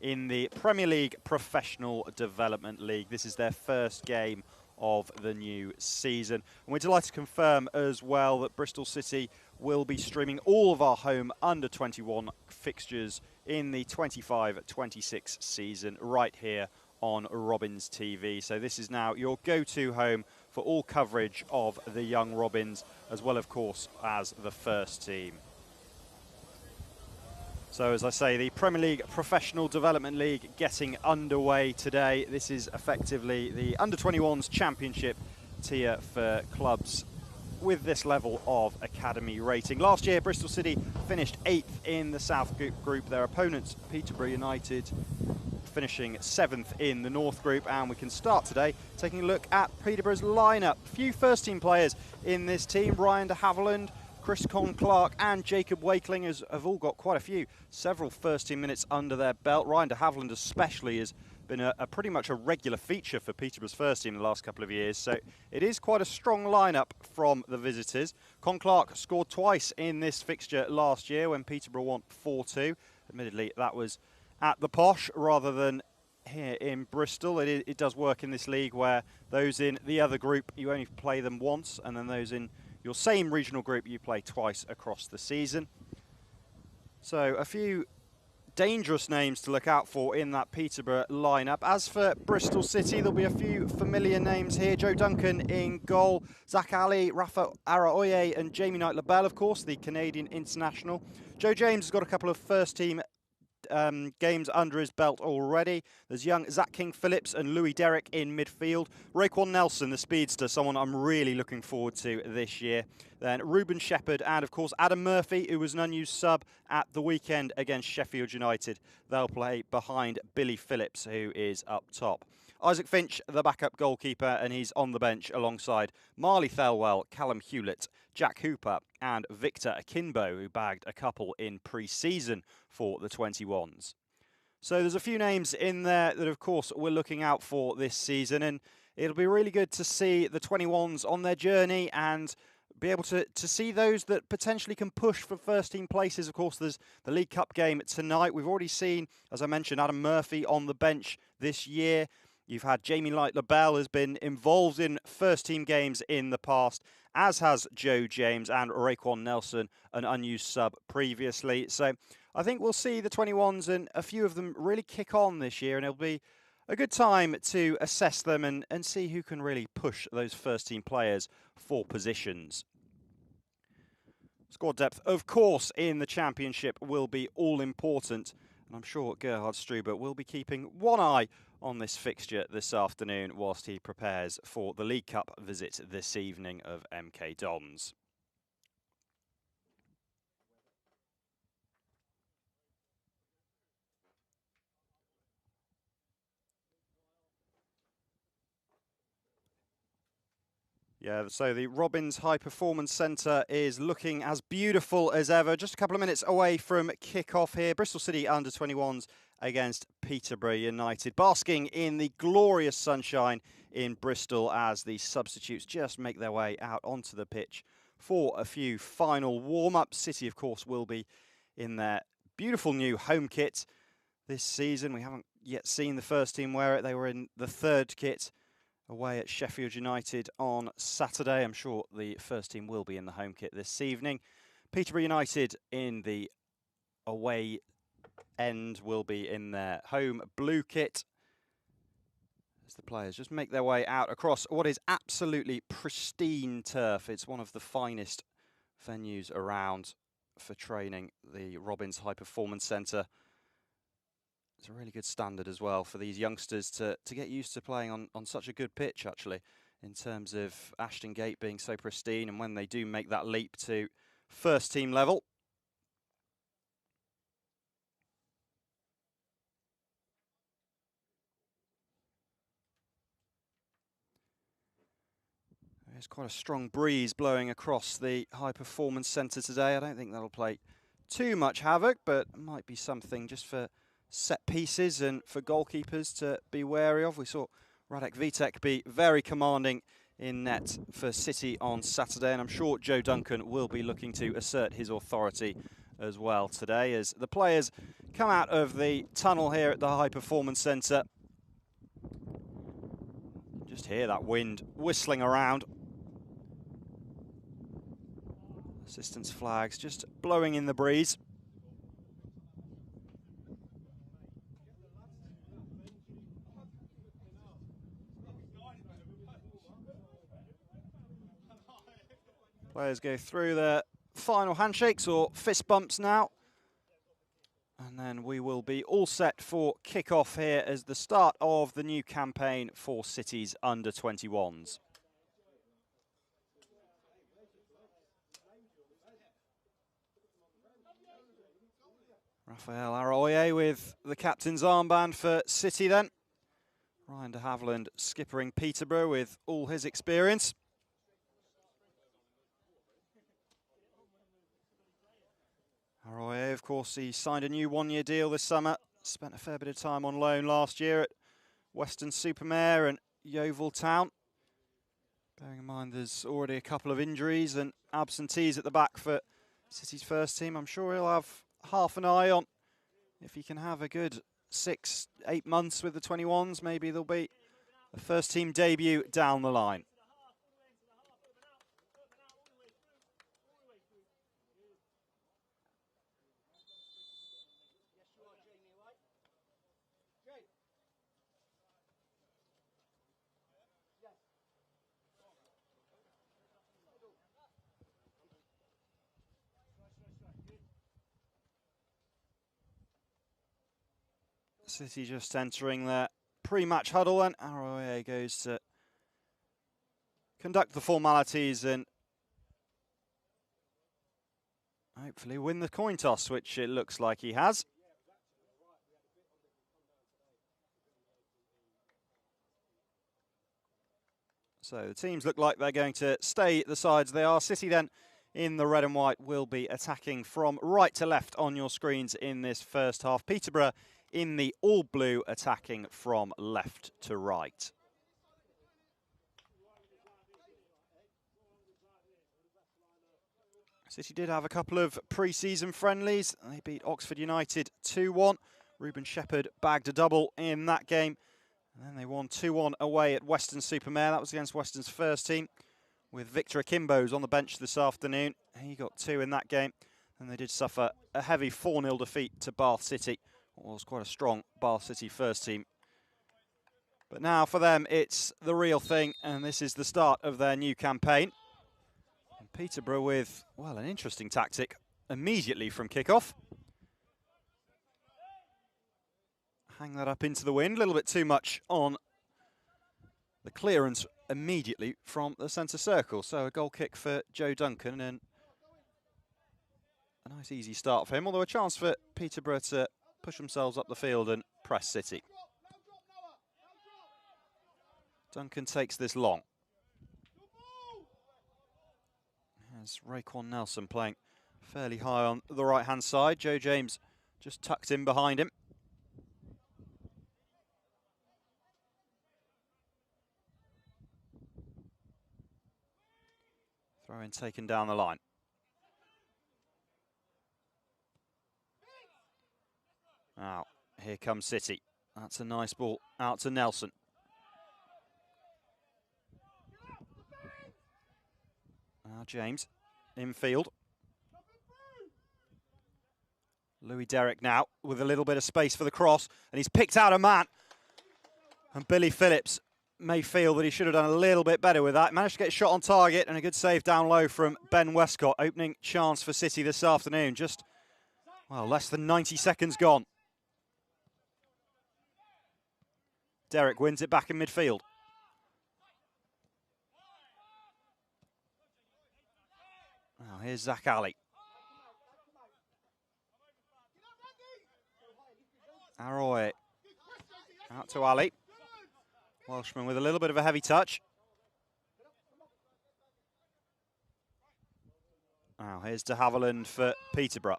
in the Premier League Professional Development League. This is their first game of the new season. And we're delighted to confirm as well that Bristol City will be streaming all of our home under-21 fixtures in the 25-26 season right here on Robins TV. So this is now your go-to home for all coverage of the young Robins, as well, of course, as the first team. So as I say, the Premier League Professional Development League getting underway today. This is effectively the Under-21s Championship tier for clubs with this level of academy rating. Last year, Bristol City finished 8th in the South Group. Their opponents, Peterborough United, finishing 7th in the North Group. And we can start today taking a look at Peterborough's lineup. A few first-team players in this team. Ryan de Havilland, Chris Clark and Jacob Wakeling have all got quite several first-team minutes under their belt. Ryan de Havilland especially has been a pretty much a regular feature for Peterborough's first team in the last couple of years. So it is quite a strong lineup from the visitors. Clark scored twice in this fixture last year when Peterborough won 4-2. Admittedly, that was at the Posh rather than here in Bristol. It does work in this league where those in the other group, you only play them once, and then those in your same regional group you play twice across the season. So a few dangerous names to look out for in that Peterborough lineup. As for Bristol City, there'll be a few familiar names here. Joe Duncan in goal, Zach Ali, Rafa Araoye and Jamie Knight-Labelle, of course, the Canadian international. Joe James has got a couple of first-team games under his belt already. There's young Zach King-Phillips and Louis Derrick in midfield. Raekwon Nelson, the speedster, someone I'm really looking forward to this year. Then Ruben Shepherd and, of course, Adam Murphy, who was an unused sub at the weekend against Sheffield United. They'll play behind Billy Phillips, who is up top. Isaac Finch, the backup goalkeeper, and he's on the bench alongside Marley Thelwell, Callum Hewlett, Jack Hooper and Victor Akinbo, who bagged a couple in pre-season for the 21s. So there's a few names in there that, of course, we're looking out for this season, and it'll be really good to see the 21s on their journey and be able to see those that potentially can push for first-team places. Of course, there's the League Cup game tonight. We've already seen, as I mentioned, Adam Murphy on the bench this year. You've had Jamie Knight-Labelle has been involved in first-team games in the past, as has Joe James and Raekwon Nelson, an unused sub previously. So I think we'll see the 21s and a few of them really kick on this year, and it'll be a good time to assess them and see who can really push those first-team players for positions. Squad depth, of course, in the Championship will be all-important, and I'm sure Gerhard Struber will be keeping one eye on this fixture this afternoon whilst he prepares for the League Cup visit this evening of MK Dons. Yeah, so the Robins High Performance Centre is looking as beautiful as ever. Just a couple of minutes away from kick-off here. Bristol City Under-21s against Peterborough United, basking in the glorious sunshine in Bristol as the substitutes just make their way out onto the pitch for a few final warm-ups. City, of course, will be in their beautiful new home kit this season. We haven't yet seen the first team wear it. They were in the third kit away at Sheffield United on Saturday. I'm sure the first team will be in the home kit this evening. Peterborough United in the away end will be in their home blue kit as the players just make their way out across what is absolutely pristine turf. It's one of the finest venues around for training, the Robins High Performance Centre. It's a really good standard as well for these youngsters to get used to playing on such a good pitch, actually, in terms of Ashton Gate being so pristine, and when they do make that leap to first team level. There's quite a strong breeze blowing across the High Performance Centre today. I don't think that'll play too much havoc, but it might be something just for set pieces and for goalkeepers to be wary of. We saw Radek Vitek be very commanding in net for City on Saturday, and I'm sure Joe Duncan will be looking to assert his authority as well today as the players come out of the tunnel here at the High Performance Centre. Just hear that wind whistling around. Assistance flags just blowing in the breeze. Players go through their final handshakes or fist bumps now. And then we will be all set for kick-off here as the start of the new campaign for City's Under-21s. Rafael Arroyo with the captain's armband for City then. Ryan de Havilland skippering Peterborough with all his experience. Arroyo, of course, he signed a new one-year deal this summer. Spent a fair bit of time on loan last year at Weston-super-Mare and Yeovil Town. Bearing in mind there's already a couple of injuries and absentees at the back for City's first team. I'm sure he'll have half an eye on if he can have a good 6-8 months with the 21s. Maybe there'll be a first team debut down the line. City just entering their pre-match huddle, and Arroyo goes to conduct the formalities and hopefully win the coin toss, which it looks like he has. So the teams look like they're going to stay the sides they are. City then in the red and white will be attacking from right to left on your screens in this first half. Peterborough in the all blue attacking from left to right. City did have a couple of pre-season friendlies. They beat Oxford United 2-1. Ruben Shepherd bagged a double in that game. And then they won 2-1 away at Weston-super-Mare. That was against Weston's first team, with Victor Akimbo's on the bench this afternoon. He got 2 in that game. And they did suffer a heavy 4-0 defeat to Bath City. It was quite a strong Bath City first team. But now for them, it's the real thing, and this is the start of their new campaign. And Peterborough with, well, an interesting tactic immediately from kick-off. Hang that up into the wind, a little bit too much on the clearance immediately from the centre circle. So a goal kick for Joe Duncan, and a nice easy start for him, although a chance for Peterborough to push themselves up the field and press City. Duncan takes this long. There's Raekwon Nelson playing fairly high on the right-hand side. Joe James just tucked in behind him. Throw in taken down the line. Now, here comes City. That's a nice ball out to Nelson. Now James, infield. Louis Derrick now with a little bit of space for the cross, and he's picked out a man. And Billy Phillips may feel that he should have done a little bit better with that. Managed to get a shot on target and a good save down low from Ben Westcott. Opening chance for City this afternoon. Just, well, less than 90 seconds gone. Derrick wins it back in midfield. Now here's Zach Ali. Arroyo out to Ali. Welshman with a little bit of a heavy touch. Now here's de Havilland for Peterborough.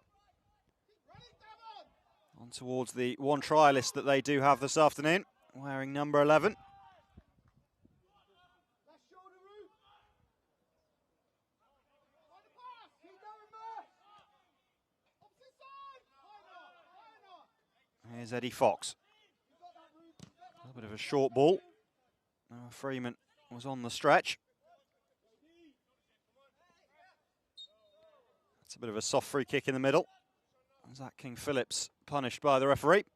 On towards the one try list that they do have this afternoon, wearing number 11. Here's Eddie Fox. A little bit of a short ball. Freeman was on the stretch. It's a bit of a soft free kick in the middle. Zach King-Phillips punished by the referee.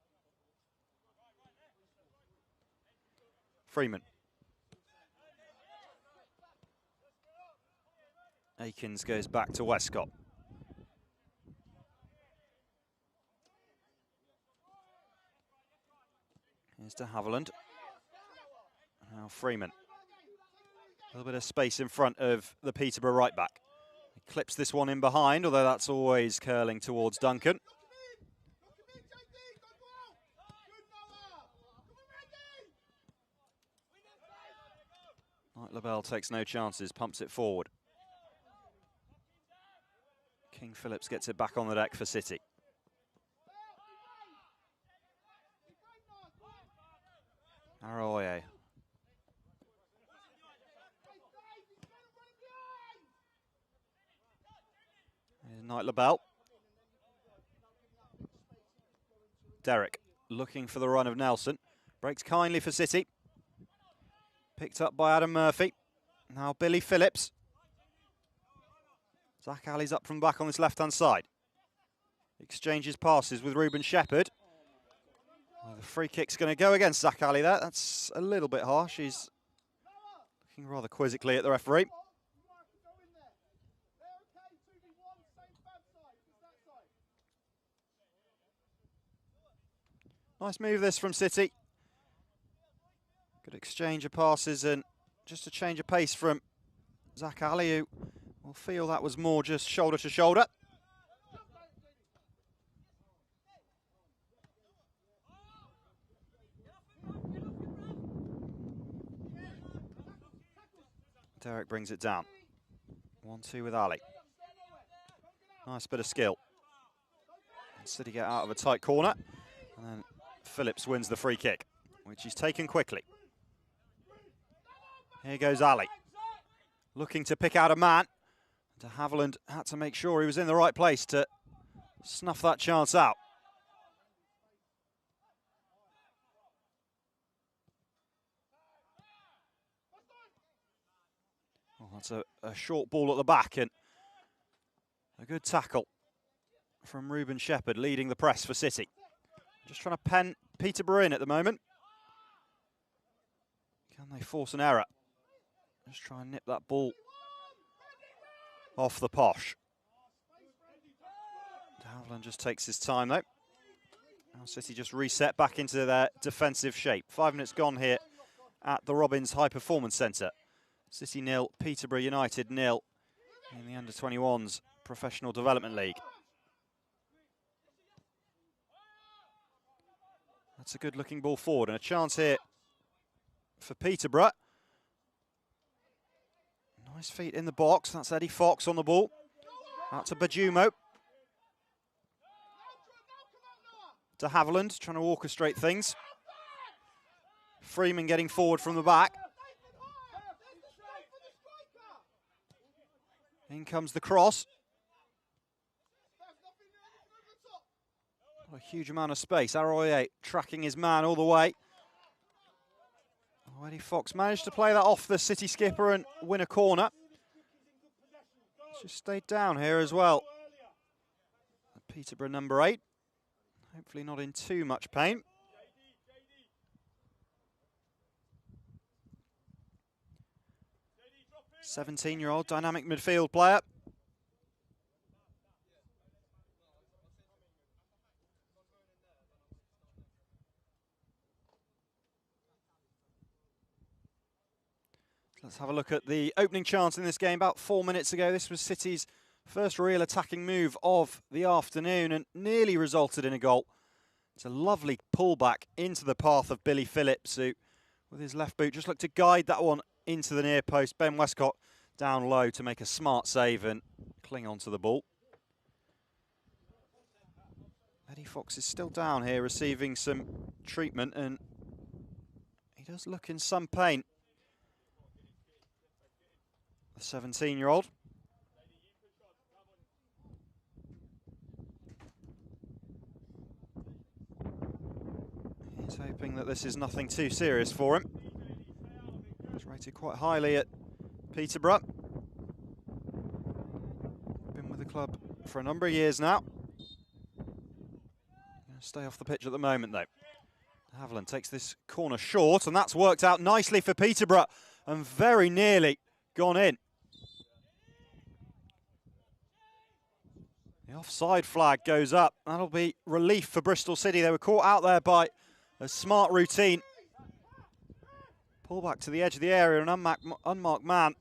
Freeman. Akins goes back to Westcott. Here's de Havilland. Now Freeman. A little bit of space in front of the Peterborough right back. He clips this one in behind, although that's always curling towards Duncan. Knight LaBelle takes no chances, pumps it forward. King-Phillips gets it back on the deck for City. Arroyo. Here's Knight LaBelle. Derek looking for the run of Nelson. Breaks kindly for City. Picked up by Adam Murphy. Now Billy Phillips. Zach Alley's up from the back on this left-hand side. Exchanges passes with Ruben Shepherd. Well, the free kick's going to go against Zach Alley there. That's a little bit harsh. He's looking rather quizzically at the referee. Nice move this from City. Good exchange of passes and just a change of pace from Zach Alley, who will feel that was more just shoulder to shoulder. Derek brings it down. 1-2 with Ali. Nice bit of skill. City get out of a tight corner. And then Phillips wins the free kick, which he's taken quickly. Here goes Ali. Looking to pick out a man. De Havilland had to make sure he was in the right place to snuff that chance out. Well, that's a short ball at the back and a good tackle from Ruben Shepherd, leading the press for City. Just trying to pen Peterborough in at the moment. Can they force an error? Just try and nip that ball off the posh. De Havilland just takes his time though. Now City just reset back into their defensive shape. 5 minutes gone here at the Robbins High Performance Centre. City 0, Peterborough United 0 in the Under-21s Professional Development League. That's a good looking ball forward and a chance here for Peterborough. Nice feet in the box. That's Eddie Fox on the ball. Out to Bajumo. De Havilland trying to orchestrate things. Freeman getting forward from the back. In comes the cross. What a huge amount of space. Arroyo tracking his man all the way. Oh, Eddie Fox managed to play that off the City skipper and win a corner. Just stayed down here as well. Peterborough number 8. Hopefully not in too much pain. '17-year-old dynamic midfield player. Let's have a look at the opening chance in this game about 4 minutes ago. This was City's first real attacking move of the afternoon and nearly resulted in a goal. It's a lovely pullback into the path of Billy Phillips, who, with his left boot, just looked to guide that one into the near post. Ben Westcott down low to make a smart save and cling on to the ball. Eddie Fox is still down here receiving some treatment and he does look in some pain. The 17-year-old. He's hoping that this is nothing too serious for him. He's rated quite highly at Peterborough. Been with the club for a number of years now. Gonna stay off the pitch at the moment though. Haviland takes this corner short, and that's worked out nicely for Peterborough and very nearly gone in. The offside flag goes up. That'll be relief for Bristol City. They were caught out there by a smart routine. Pull back to the edge of the area, an unmarked man.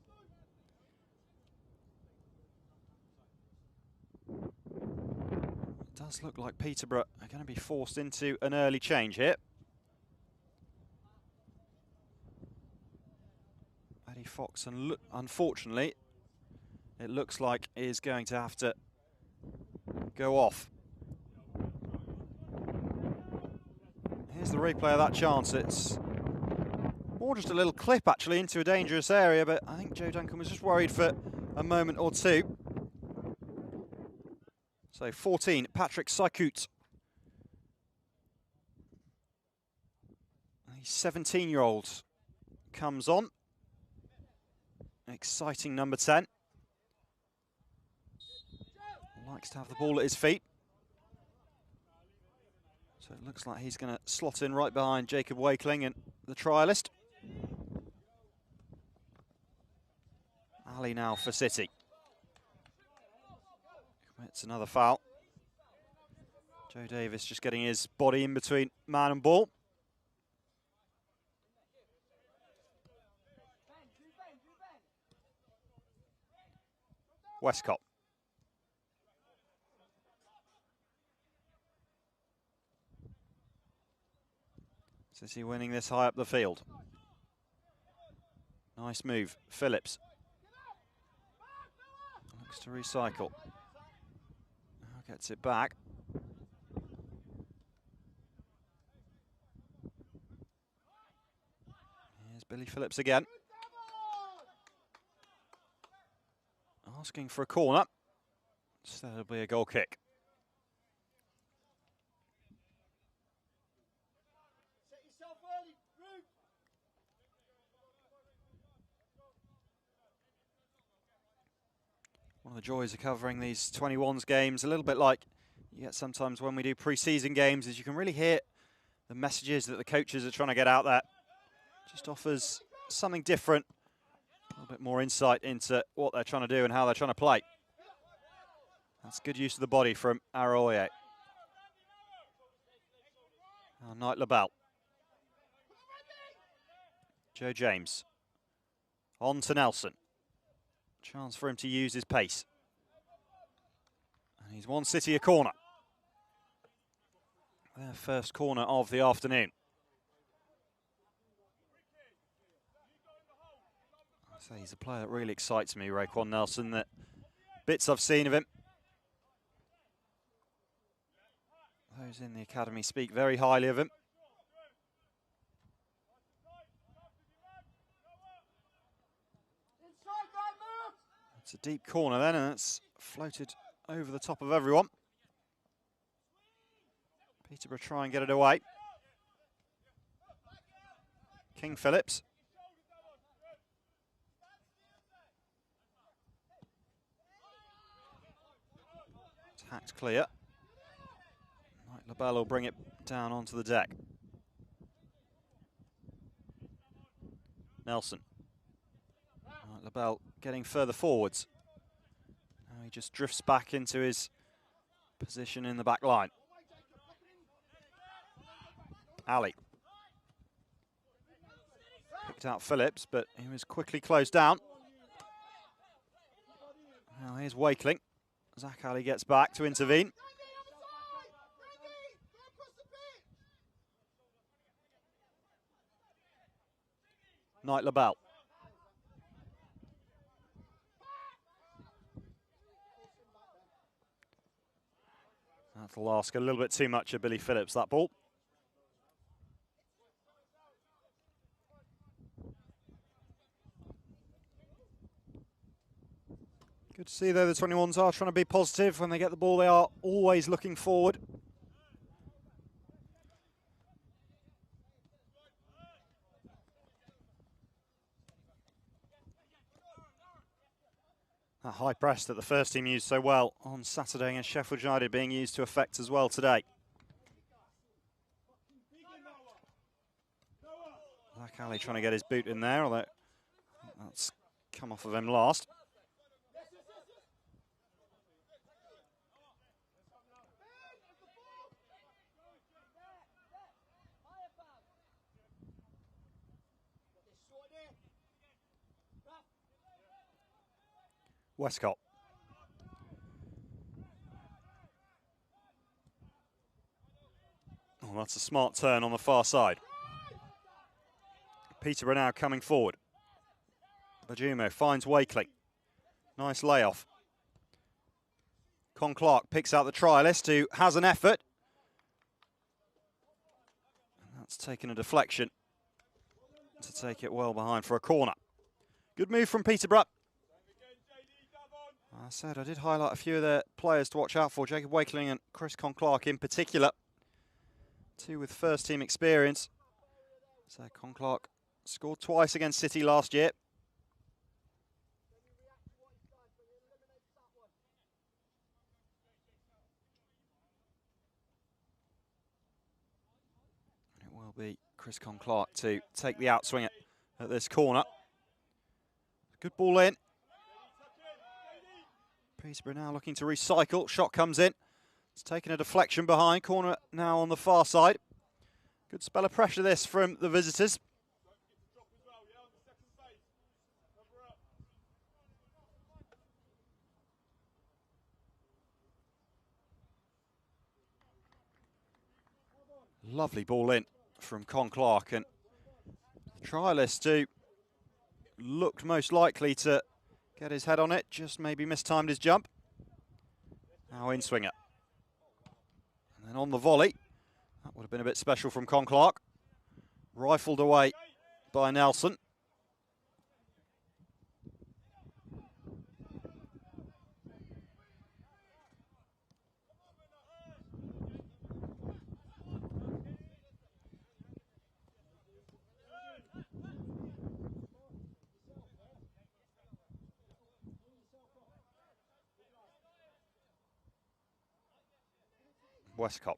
It does look like Peterborough are going to be forced into an early change here. Eddie Fox, and unfortunately, it looks like is going to have to go off. Here's the replay of that chance. It's more just a little clip actually into a dangerous area, but I think Joe Duncan was just worried for a moment or two. So 14, Patrick Saikut. The 17-year-old comes on. Exciting number 10. Likes to have the ball at his feet. So it looks like he's going to slot in right behind Jacob Wakeling and the trialist. Ali now for City. Commits another foul. Joe Davis just getting his body in between man and ball. Westcott. City winning this high up the field. Nice move, Phillips. Looks to recycle. Now gets it back. Here's Billy Phillips again. Asking for a corner. So that'll be a goal kick. One of the joys of covering these 21s games, a little bit like you get sometimes when we do pre-season games, is you can really hear the messages that the coaches are trying to get out there. Just offers something different, a little bit more insight into what they're trying to do and how they're trying to play. That's good use of the body from Aroye. Now Knight LaBelle. Joe James. On to Nelson. Chance for him to use his pace. And he's won City a corner. Their first corner of the afternoon. I say he's a player that really excites me, Raekwon Nelson. The bits I've seen of him. Those in the academy speak very highly of him. It's a deep corner then, and it's floated over the top of everyone. Peterborough try and get it away. King Phillips. It's hacked clear. Knight LaBelle will bring it down onto the deck. Nelson. Knight LaBelle getting further forwards. Now he just drifts back into his position in the back line. Ali. Picked out Phillips, but he was quickly closed down. Now here's Wakeling. Zach Ali gets back to intervene. Knight LaBelle. That'll ask a little bit too much of Billy Phillips, that ball. Good to see, though, the 21s are trying to be positive. When they get the ball, they are always looking forward. That high press that the first team used so well on Saturday against Sheffield United being used to effect as well today. Black Alley trying to get his boot in there, although that's come off of him last. Westcott. Oh, that's a smart turn on the far side. Peterborough now coming forward. Bajumo finds Wakeling. Nice layoff. Con Clark picks out the trialist who has an effort. And that's taken a deflection to take it well behind for a corner. Good move from Peterborough. I said I did highlight a few of the players to watch out for, Jacob Wakeling and Chris Con Clark in particular. Two with first team experience. So Con Clark scored twice against City last year. It will be Chris Con Clark to take the outswing at this corner. Good ball in. Peterborough now looking to recycle. Shot comes in. It's taken a deflection behind. Corner now on the far side. Good spell of pressure this from the visitors. Lovely ball in from Con Clark, and the trialist who looked most likely to get his head on it, just maybe mistimed his jump. Now in swinger. And then on the volley, that would have been a bit special from Con Clark. Rifled away by Nelson. Westcott.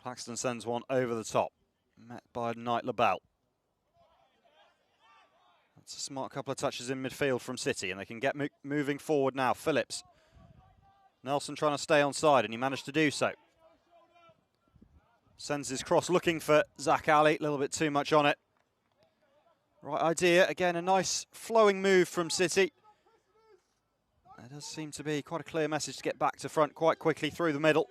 Claxton sends one over the top, met by Knight LaBelle. That's a smart couple of touches in midfield from City, and they can get moving forward now. Phillips. Nelson trying to stay on side, and he managed to do so. Sends his cross looking for Zach Alley, a little bit too much on it. Right idea, again a nice flowing move from City. There does seem to be quite a clear message to get back to front quite quickly through the middle.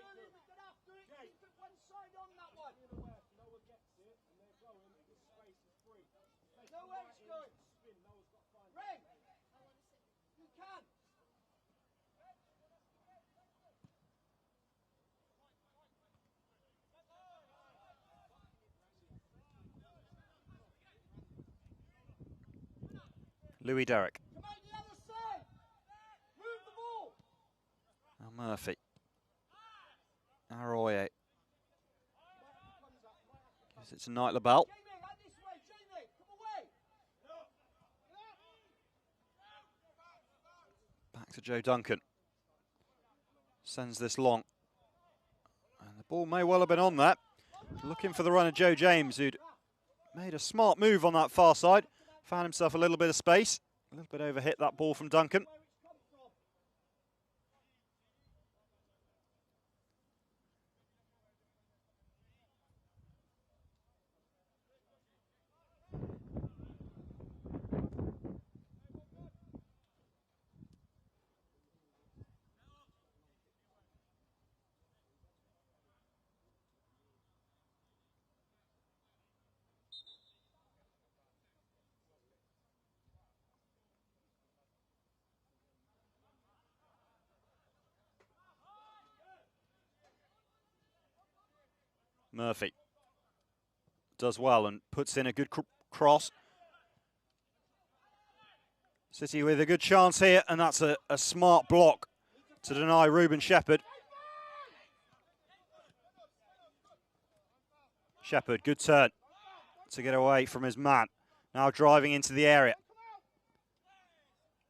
Louis Derrick. Now Murphy. Arroyo. Gives it to Knight LaBelle. Back to Joe Duncan. Sends this long. And the ball may well have been on that. Looking for the run of Joe James, who'd made a smart move on that far side. Found himself a little bit of space. A little bit overhit that ball from Duncan. Murphy does well and puts in a good cross. City with a good chance here, and that's a smart block to deny Ruben Shepherd. Shepherd, good turn. to get away from his man. Now driving into the area.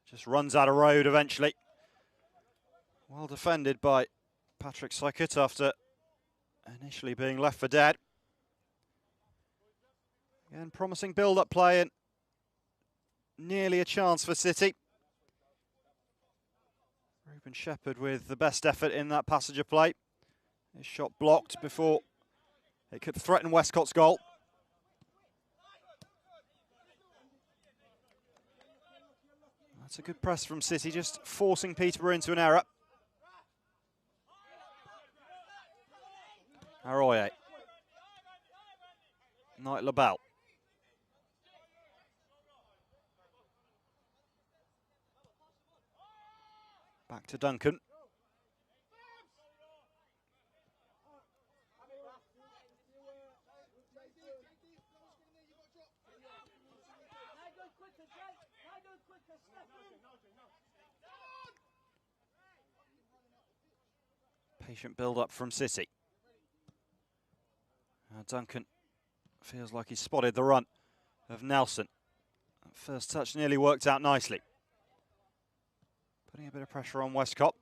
Just runs out of road eventually. Well defended by Patrick Sykert after initially being left for dead. Again, promising build-up play and nearly a chance for City. Ruben Shepherd with the best effort in that passage of play. His shot blocked before it could threaten Westcott's goal. That's a good press from City, just forcing Peterborough into an error. Arroyo. Knight LaBelle. Back to Duncan. Patient build-up from City. Now Duncan feels like he's spotted the run of Nelson. That first touch nearly worked out nicely. Putting a bit of pressure on Westcott.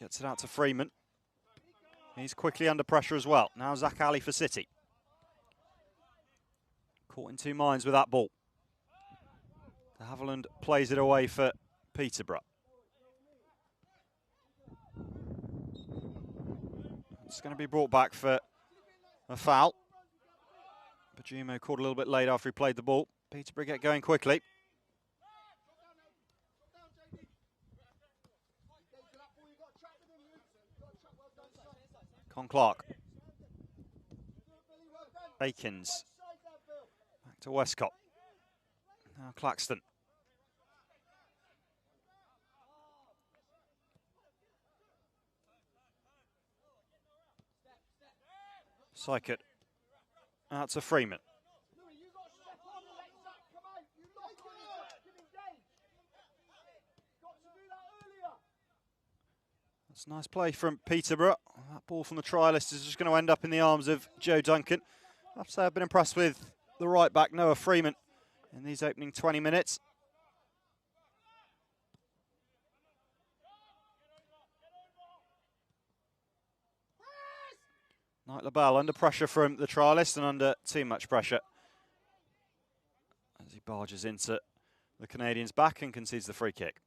Gets it out to Freeman. He's quickly under pressure as well. Now Zach Ali for City. Caught in two minds with that ball. De Havilland plays it away for Peterborough. It's going to be brought back for a foul. Bajumo caught a little bit late after he played the ball. Peterborough get going quickly. Con Clark. Akins. Back to Westcott. Now Claxton. Sykert. Out to Freeman. That's a nice play from Peterborough. That ball from the trialist is just going to end up in the arms of Joe Duncan. I have to say I've been impressed with the right back, Noah Freeman, in these opening 20 minutes. Knight LaBelle under pressure from the trialist and under too much pressure as he barges into the Canadians' back and concedes the free kick.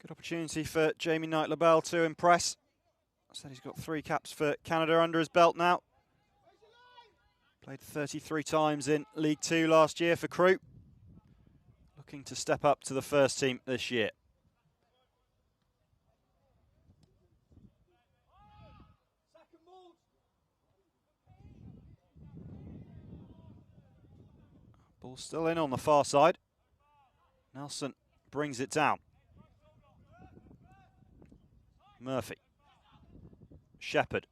Good opportunity for Jamie Knight LaBelle to impress. I said he's got 3 caps for Canada under his belt now. Played 33 times in League 2 last year for Crewe. Looking to step up to the first team this year. Ball still in on the far side. Nelson brings it down. Murphy. Shepherd.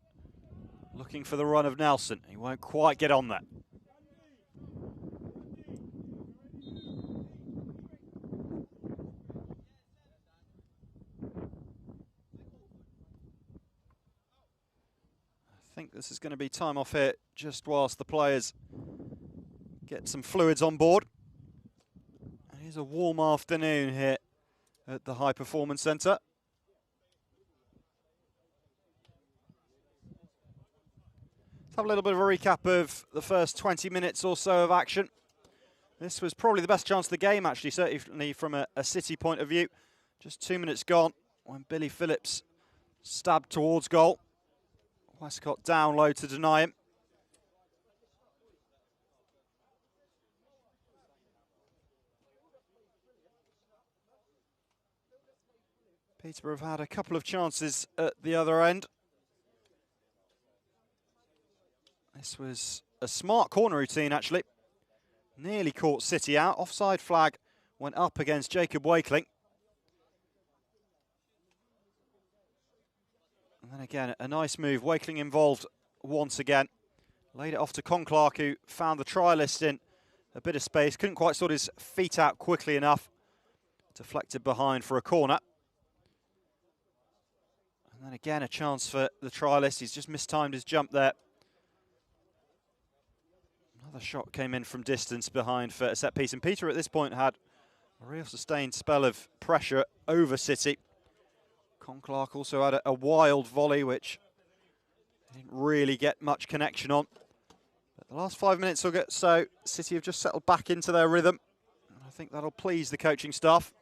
Looking for the run of Nelson. He won't quite get on that. I think this is going to be time off here just whilst the players get some fluids on board. It is a warm afternoon here at the High Performance Centre. Let's have a little bit of a recap of the first 20 minutes or so of action. This was probably the best chance of the game, actually, certainly from a City point of view. Just 2 minutes gone when Billy Phillips stabbed towards goal. Westcott down low to deny him. Peterborough have had a couple of chances at the other end. This was a smart corner routine, actually. Nearly caught City out. Offside flag went up against Jacob Wakeling. And then again, a nice move. Wakeling involved once again. Laid it off to Con Clark, who found the trialist in a bit of space, couldn't quite sort his feet out quickly enough. Deflected behind for a corner. And then again, a chance for the trialist. He's just mistimed his jump there. Another shot came in from distance behind for a set piece. And Peter at this point had a real sustained spell of pressure over City. Clark also had a wild volley, which he didn't really get much connection on. But the last 5 minutes or so, City have just settled back into their rhythm. And I think that'll please the coaching staff.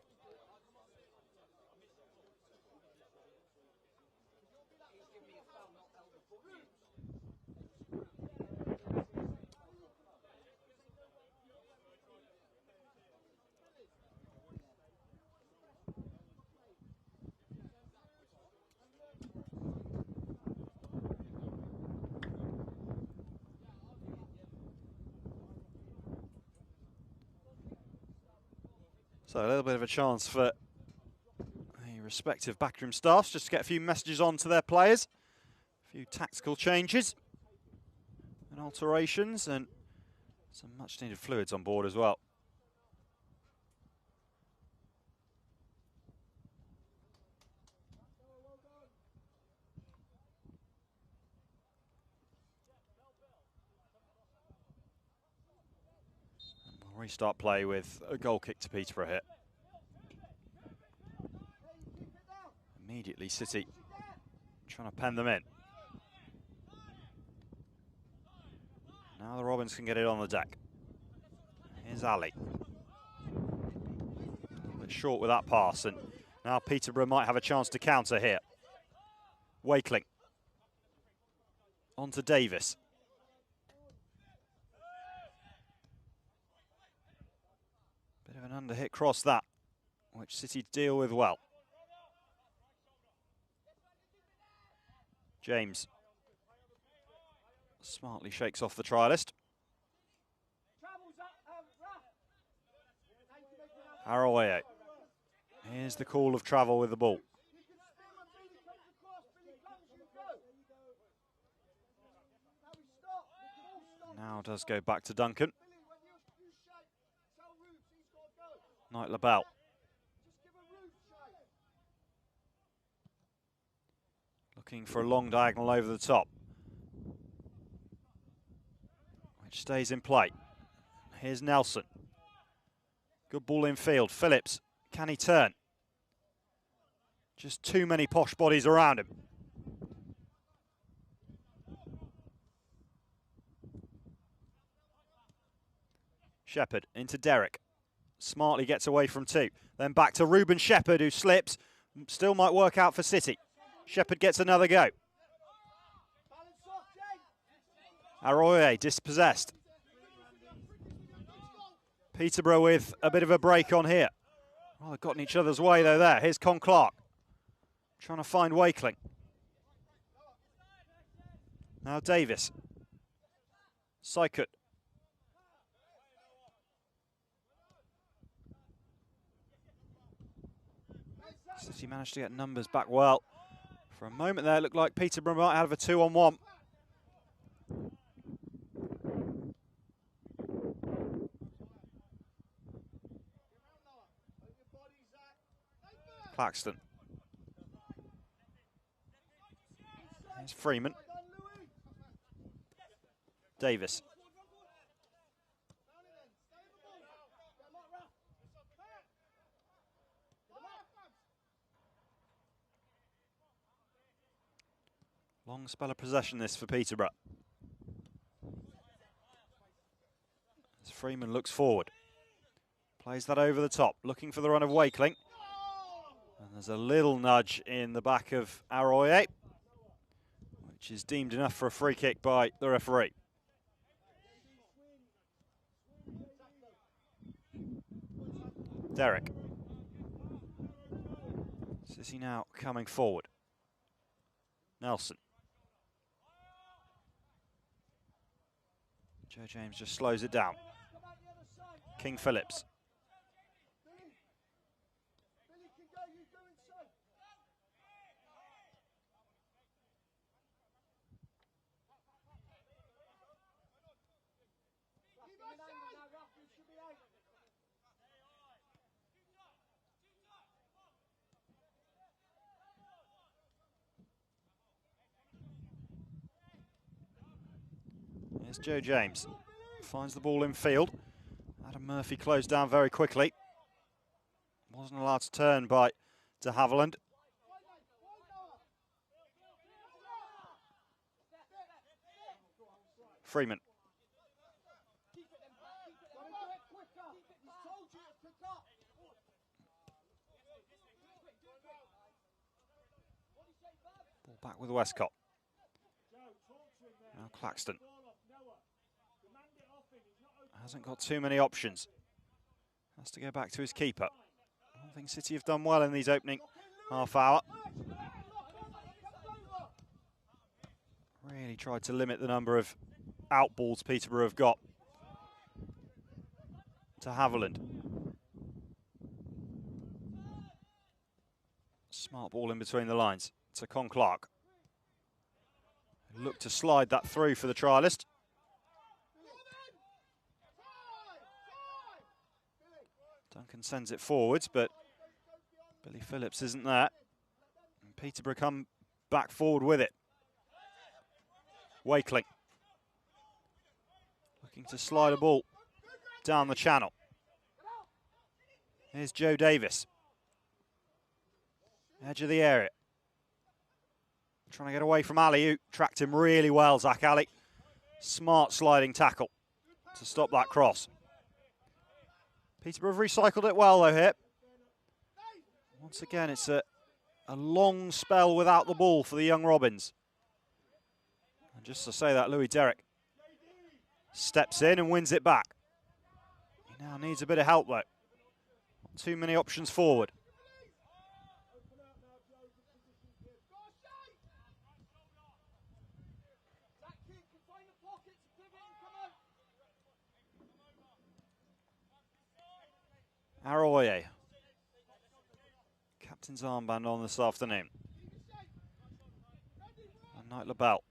So a little bit of a chance for the respective backroom staffs just to get a few messages on to their players. A few tactical changes and alterations and some much needed fluids on board as well. We'll restart play with a goal kick to Peterborough here. Immediately City trying to pen them in. Now the Robins can get it on the deck. Here's Ali. A little bit short with that pass, and now Peterborough might have a chance to counter here. Wakeling. On to Davis. Bit of an underhit cross that, which City deal with well. James smartly shakes off the trialist. Arroyo. Here's the call of travel with the ball. Now does go back to Duncan. Knight LaBelle. Looking for a long diagonal over the top, which stays in play. Here's Nelson. Good ball in field. Phillips, can he turn? Just too many posh bodies around him. Shepherd into Derek. Smartly gets away from two. Then back to Ruben Shepherd, who slips. Still might work out for City. Shepherd gets another go. Arroyo dispossessed. Peterborough with a bit of a break on here. Well, they've got in each other's way though there. Here's Clark trying to find Wakeling. Now Davis. Sykut. City managed to get numbers back well. For a moment there, it looked like Peterborough might have a 2-on-1. Claxton. Here's Freeman. Davis. Long spell of possession this for Peterborough. As Freeman looks forward. Plays that over the top, looking for the run of Wakeling. And there's a little nudge in the back of Arroyo, which is deemed enough for a free kick by the referee. Derek. City now coming forward. Nelson. Joe James just slows it down. King Phillips. Here's Joe James. Finds the ball in field. Adam Murphy closed down very quickly. Wasn't allowed to turn by de Havilland. Freeman. Ball back with Westcott. Now Claxton. Hasn't got too many options. Has to go back to his keeper. I think City have done well in these opening half hour. Really tried to limit the number of out balls Peterborough have got to Havilland. Smart ball in between the lines to Con Clark. Look to slide that through for the trialist. Duncan sends it forwards, but Billy Phillips isn't there. And Peterborough come back forward with it. Wakeling looking to slide a ball down the channel. Here's Joe Davis. Edge of the area. Trying to get away from Ali, who tracked him really well, Zach Ali. Smart sliding tackle to stop that cross. Peterborough have recycled it well, though, here. Once again, it's a long spell without the ball for the young Robins. And just to say that, Louis Derrick steps in and wins it back. He now needs a bit of help, though. Not too many options forward. Aroye. Captain's armband on this afternoon. And Knight LaBelle.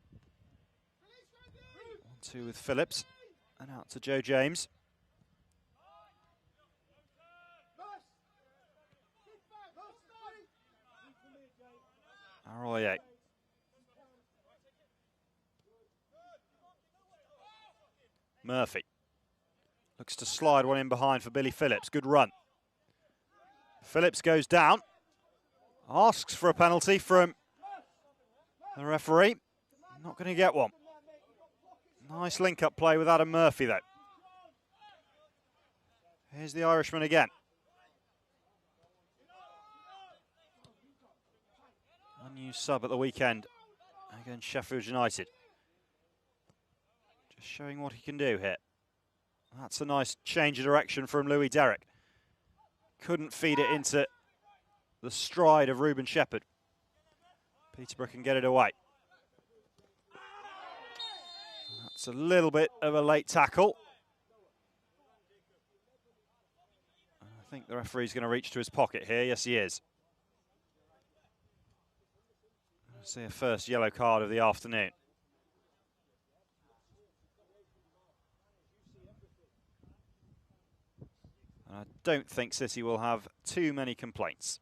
1-2 with Phillips. And out to Joe James. Aroye. Murphy. Looks to slide one in behind for Billy Phillips. Good run. Phillips goes down. Asks for a penalty from the referee. Not going to get one. Nice link-up play with Adam Murphy, though. Here's the Irishman again. Unused sub at the weekend against Sheffield United. Just showing what he can do here. That's a nice change of direction from Louis Derrick. Couldn't feed it into the stride of Ruben Shepherd. Peterborough can get it away. That's a little bit of a late tackle. I think the referee's going to reach to his pocket here. Yes, he is. I see a first yellow card of the afternoon. And I don't think City will have too many complaints.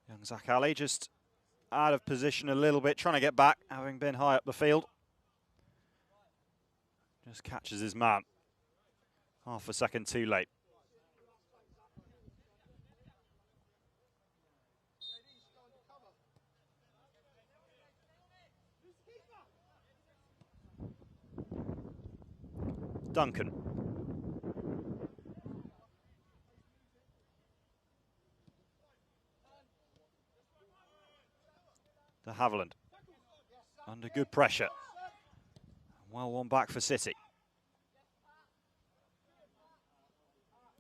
Young Zach Ali just out of position a little bit, trying to get back, having been high up the field. Just catches his man. Half a second too late. Duncan. De Havilland. Under good pressure. Well, one back for City.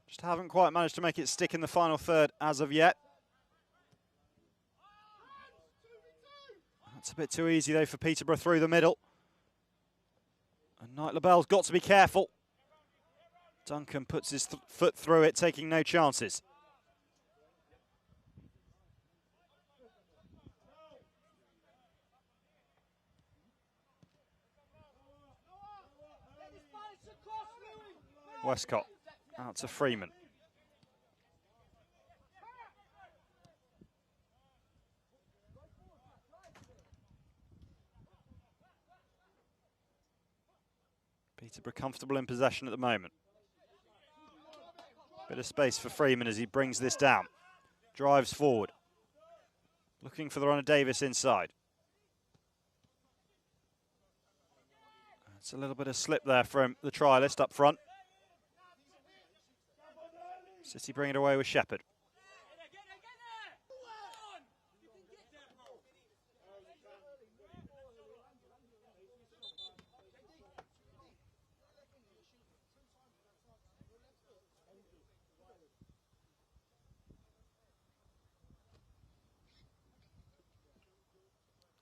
Just haven't quite managed to make it stick in the final third as of yet. That's a bit too easy, though, for Peterborough through the middle. And Knight LaBelle's got to be careful. Duncan puts his foot through it, taking no chances. Westcott out to Freeman. Peterborough comfortable in possession at the moment. Bit of space for Freeman as he brings this down. Drives forward. Looking for the runner Davis inside. It's a little bit of slip there from the trialist up front. City bring it away with Shepherd.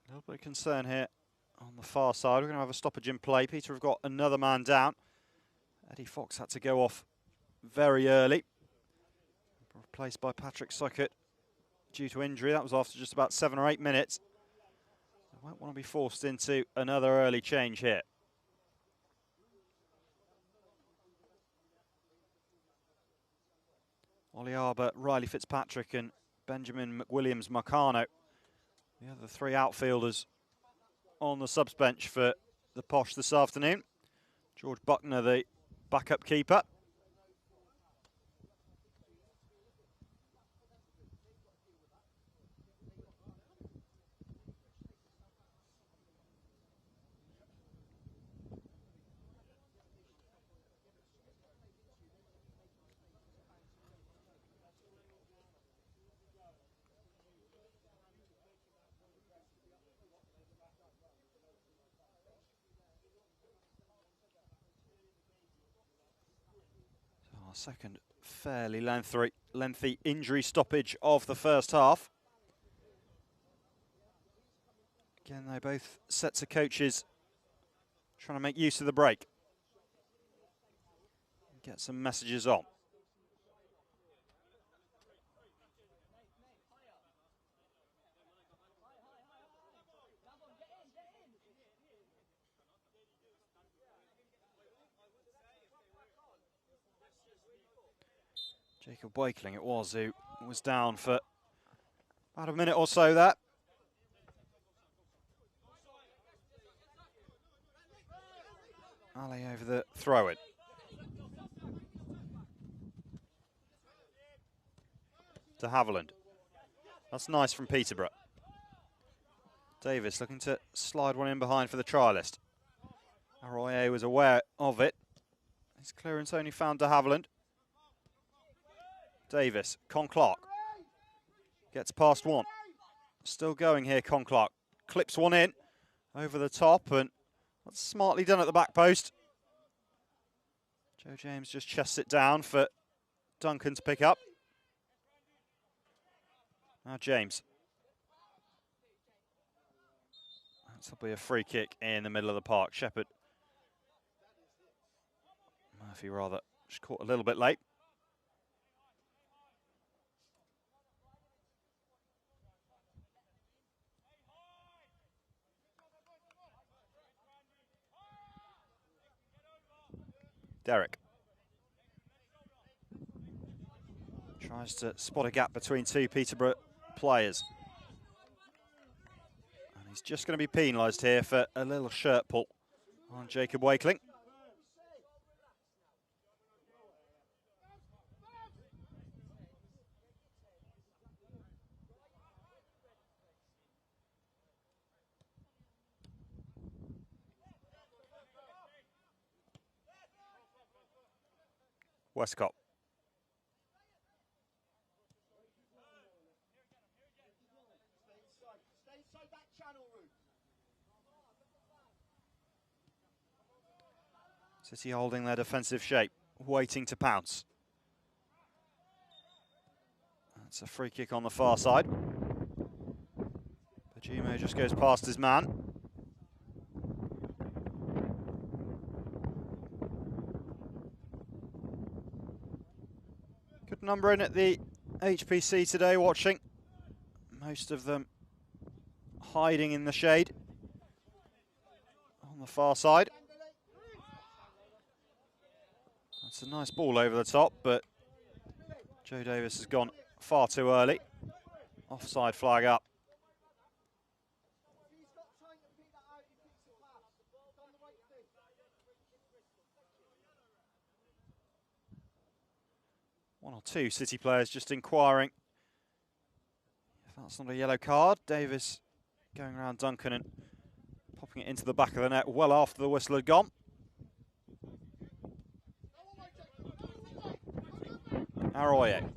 A little bit of concern here on the far side. We're going to have a stoppage in play. Peter have got another man down. Eddie Fox had to go off very early. Replaced by Patrick Suckett due to injury. That was after just about 7 or 8 minutes. I won't want to be forced into another early change here. Ollie Arbour, Riley Fitzpatrick and Benjamin McWilliams-Marcano. The other 3 outfielders on the subs bench for the Posh this afternoon. George Buckner, the backup keeper. Our second fairly lengthy injury stoppage of the first half. Again, they both sets of coaches trying to make use of the break. Get some messages on. Jacob Wakeling it was who was down for about a minute or so there. Ali over the throw-in. To Haviland. That's nice from Peterborough. Davis looking to slide one in behind for the trialist. Arroyo was aware of it. His clearance only found de Haviland. Davis, Con Clark. Gets past one. Still going here, Con Clark. Clips one in over the top, and that's smartly done at the back post. Joe James just chests it down for Duncan to pick up. Now James. That'll be a free kick in the middle of the park. Shepherd. Murphy rather, just caught a little bit late. Derek. Tries to spot a gap between 2 Peterborough players. And he's just going to be penalised here for a little shirt pull on Jacob Wakeling. Westcott. City holding their defensive shape, waiting to pounce. That's a free kick on the far side. Bajimo just goes past his man. Good number in at the HPC today watching. Most of them hiding in the shade on the far side. That's a nice ball over the top, but Joe Davis has gone far too early. Offside flag up. One or two City players just inquiring if that's not a yellow card. Davis going around Duncan and popping it into the back of the net well after the whistle had gone. Arroyo.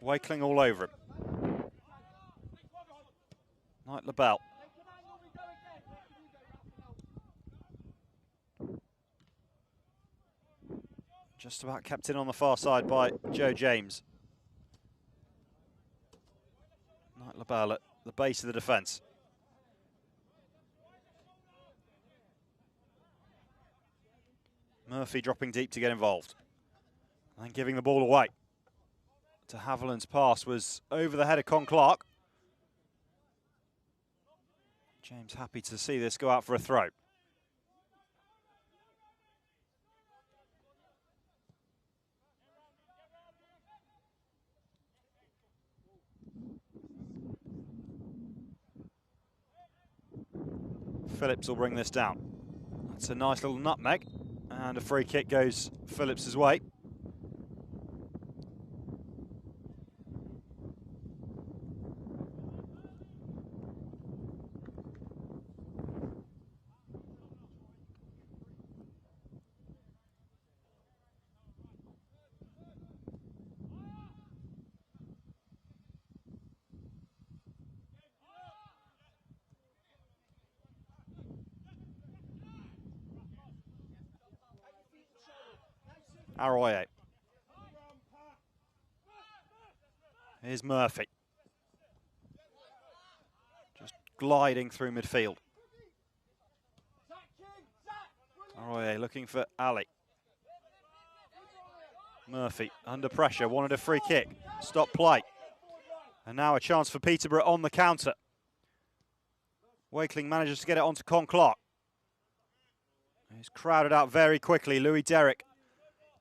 Wakeling all over him. Knight LaBelle. Just about kept in on the far side by Joe James. Knight LaBelle at the base of the defence. Murphy dropping deep to get involved. And giving the ball away. To Haviland's pass was over the head of Con Clark. James happy to see this go out for a throw. Phillips will bring this down. That's a nice little nutmeg, and a free kick goes Phillips's way. Arroyo. Here's Murphy. Just gliding through midfield. Arroyo looking for Ali. Murphy under pressure, wanted a free kick. Stop play. And now a chance for Peterborough on the counter. Wakeling manages to get it onto Con Clark. He's crowded out very quickly. Louis Derrick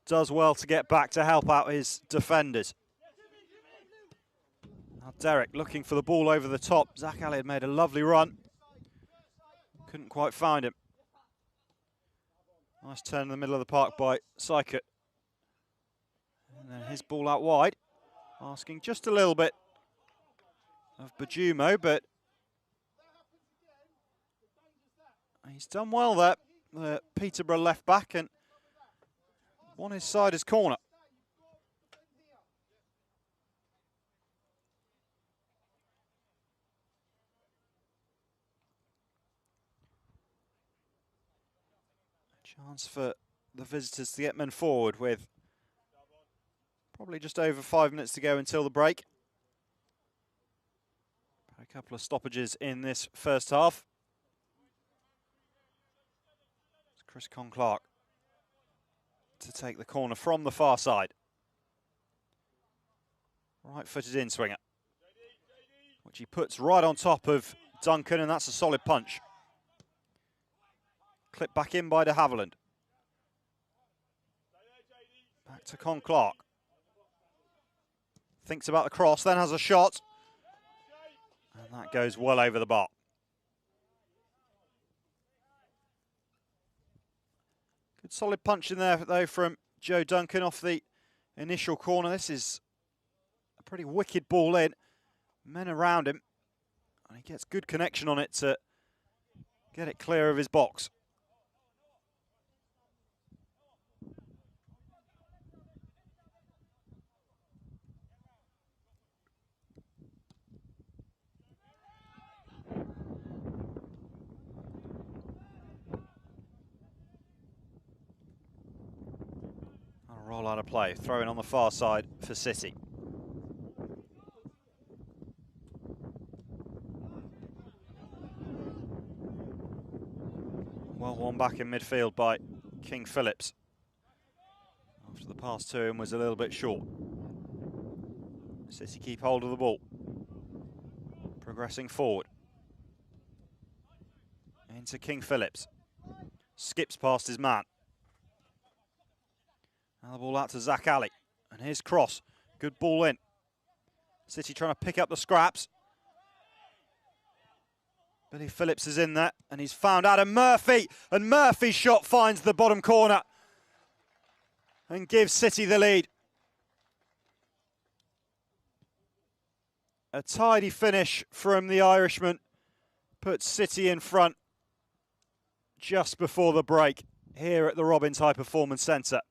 does well to get back to help out his defenders. Now Derrick looking for the ball over the top. Zach Elliott made a lovely run. Couldn't quite find him. Nice turn in the middle of the park by Sykert. And then his ball out wide. Asking just a little bit of Bajumo, but he's done well there. The Peterborough left back and won his side as corner. Chance for the visitors to get men forward with probably just over 5 minutes to go until the break. A couple of stoppages in this first half. It's Chris Con Clark to take the corner from the far side. Right-footed in-swinger, which he puts right on top of Duncan, and that's a solid punch. Clipped back in by de Havilland. Back to Con Clark. Thinks about the cross, then has a shot. And that goes well over the bar. Good solid punch in there, though, from Joe Duncan off the initial corner. This is a pretty wicked ball in. Men around him. And he gets good connection on it to get it clear of his box. Roll out of play, throw in on the far side for City. Well won back in midfield by King Phillips. After the pass to him was a little bit short. City keep hold of the ball. Progressing forward. Into King Phillips. Skips past his man. Now the ball out to Zach Ali. And here's cross. Good ball in. City trying to pick up the scraps. Billy Phillips is in there. And he's found Adam Murphy. And Murphy's shot finds the bottom corner. And gives City the lead. A tidy finish from the Irishman puts City in front just before the break here at the Robins High Performance Centre.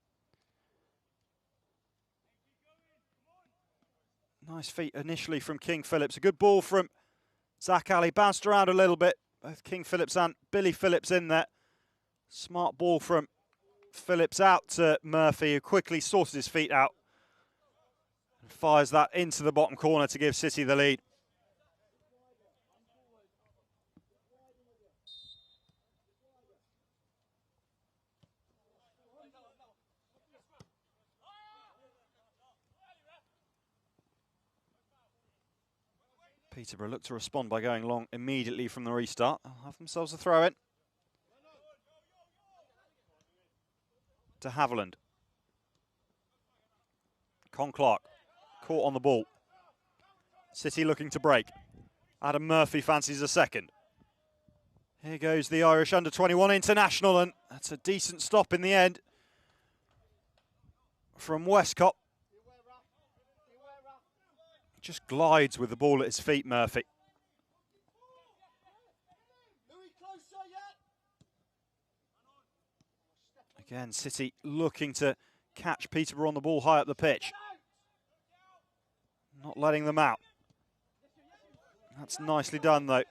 Nice feet initially from King Phillips. A good ball from Zach Ali. Bounced around a little bit. Both King Phillips and Billy Phillips in there. Smart ball from Phillips out to Murphy, who quickly sorted his feet out and fires that into the bottom corner to give City the lead. Peterborough look to respond by going long immediately from the restart. They'll have themselves a throw in. To Haviland. Con Clark caught on the ball. City looking to break. Adam Murphy fancies a second. Here goes the Irish under-21 international, and that's a decent stop in the end from Westcott. Just glides with the ball at his feet, Murphy. Again, City looking to catch Peterborough on the ball high up the pitch. Not letting them out. That's nicely done, though,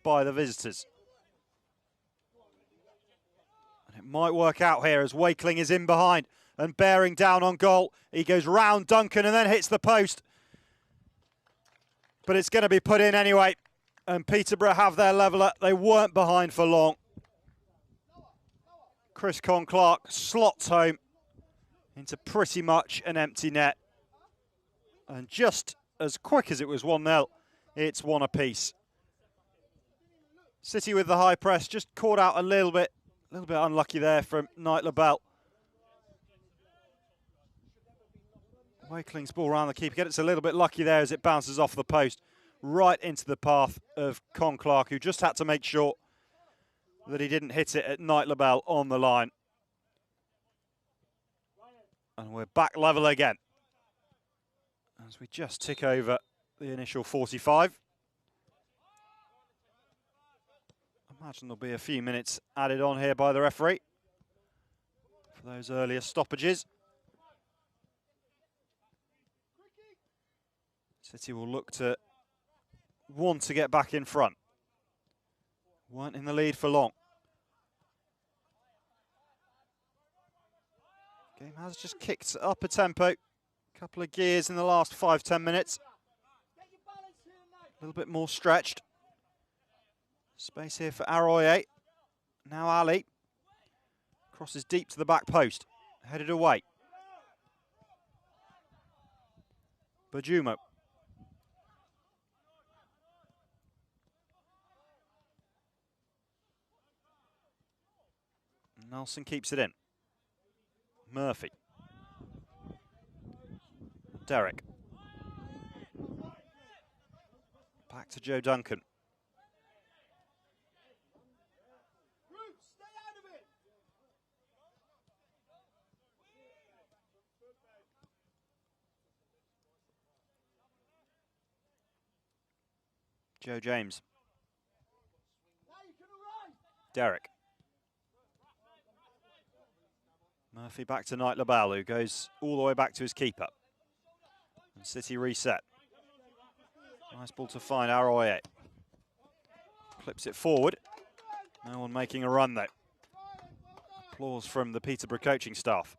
by the visitors. And it might work out here as Wakeling is in behind and bearing down on goal. He goes round Duncan and then hits the post. But it's going to be put in anyway. And Peterborough have their leveller. They weren't behind for long. Chris Con Clark slots home into pretty much an empty net. And just as quick as it was 1-0, it's one apiece. City with the high press, just caught out a little bit unlucky there from Knight LaBelle. Wakeling's ball around the keeper. Gets a little bit lucky there as it bounces off the post right into the path of Con Clark, who just had to make sure that he didn't hit it at Knight LaBelle on the line. And we're back level again as we just tick over the initial 45. I imagine there'll be a few minutes added on here by the referee for those earlier stoppages. City will look to want to get back in front. Weren't in the lead for long. Game has just kicked up a tempo. Couple of gears in the last 5-10 minutes. A little bit more stretched. Space here for Arroyo. Now Ali. Crosses deep to the back post. Headed away. Bajumo. Nelson keeps it in. Murphy. Derek. Back to Joe Duncan. Joe James. Derek. Murphy back to Knight LaBelle, who goes all the way back to his keeper. And City reset. Nice ball to find Arroyo. Clips it forward. No one making a run though. Applause from the Peterborough coaching staff.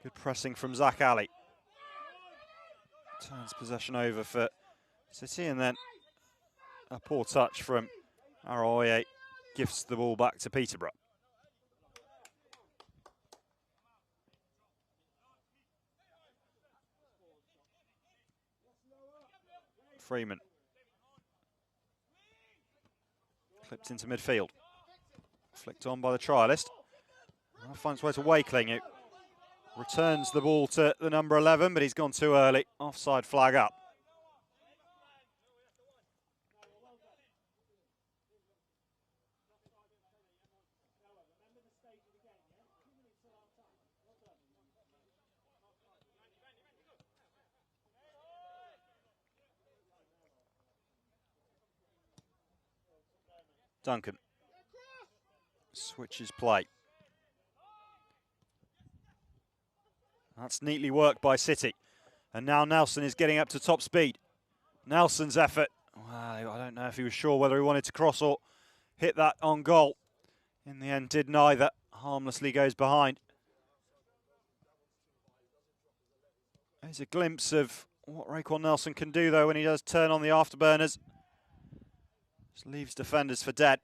Good pressing from Zach Ali. Turns possession over for City, and then a poor touch from Arroyo gifts the ball back to Peterborough. Freeman. Clipped into midfield. Flicked on by the trialist. Now finds way to Wakeling, who returns the ball to the number 11, but he's gone too early. Offside flag up. Duncan switches play. That's neatly worked by City. And now Nelson is getting up to top speed. Nelson's effort. Well, I don't know if he was sure whether he wanted to cross or hit that on goal. In the end, did neither. Harmlessly goes behind. There's a glimpse of what Raekwon Nelson can do, though, when he does turn on the afterburners. Just leaves defenders for dead.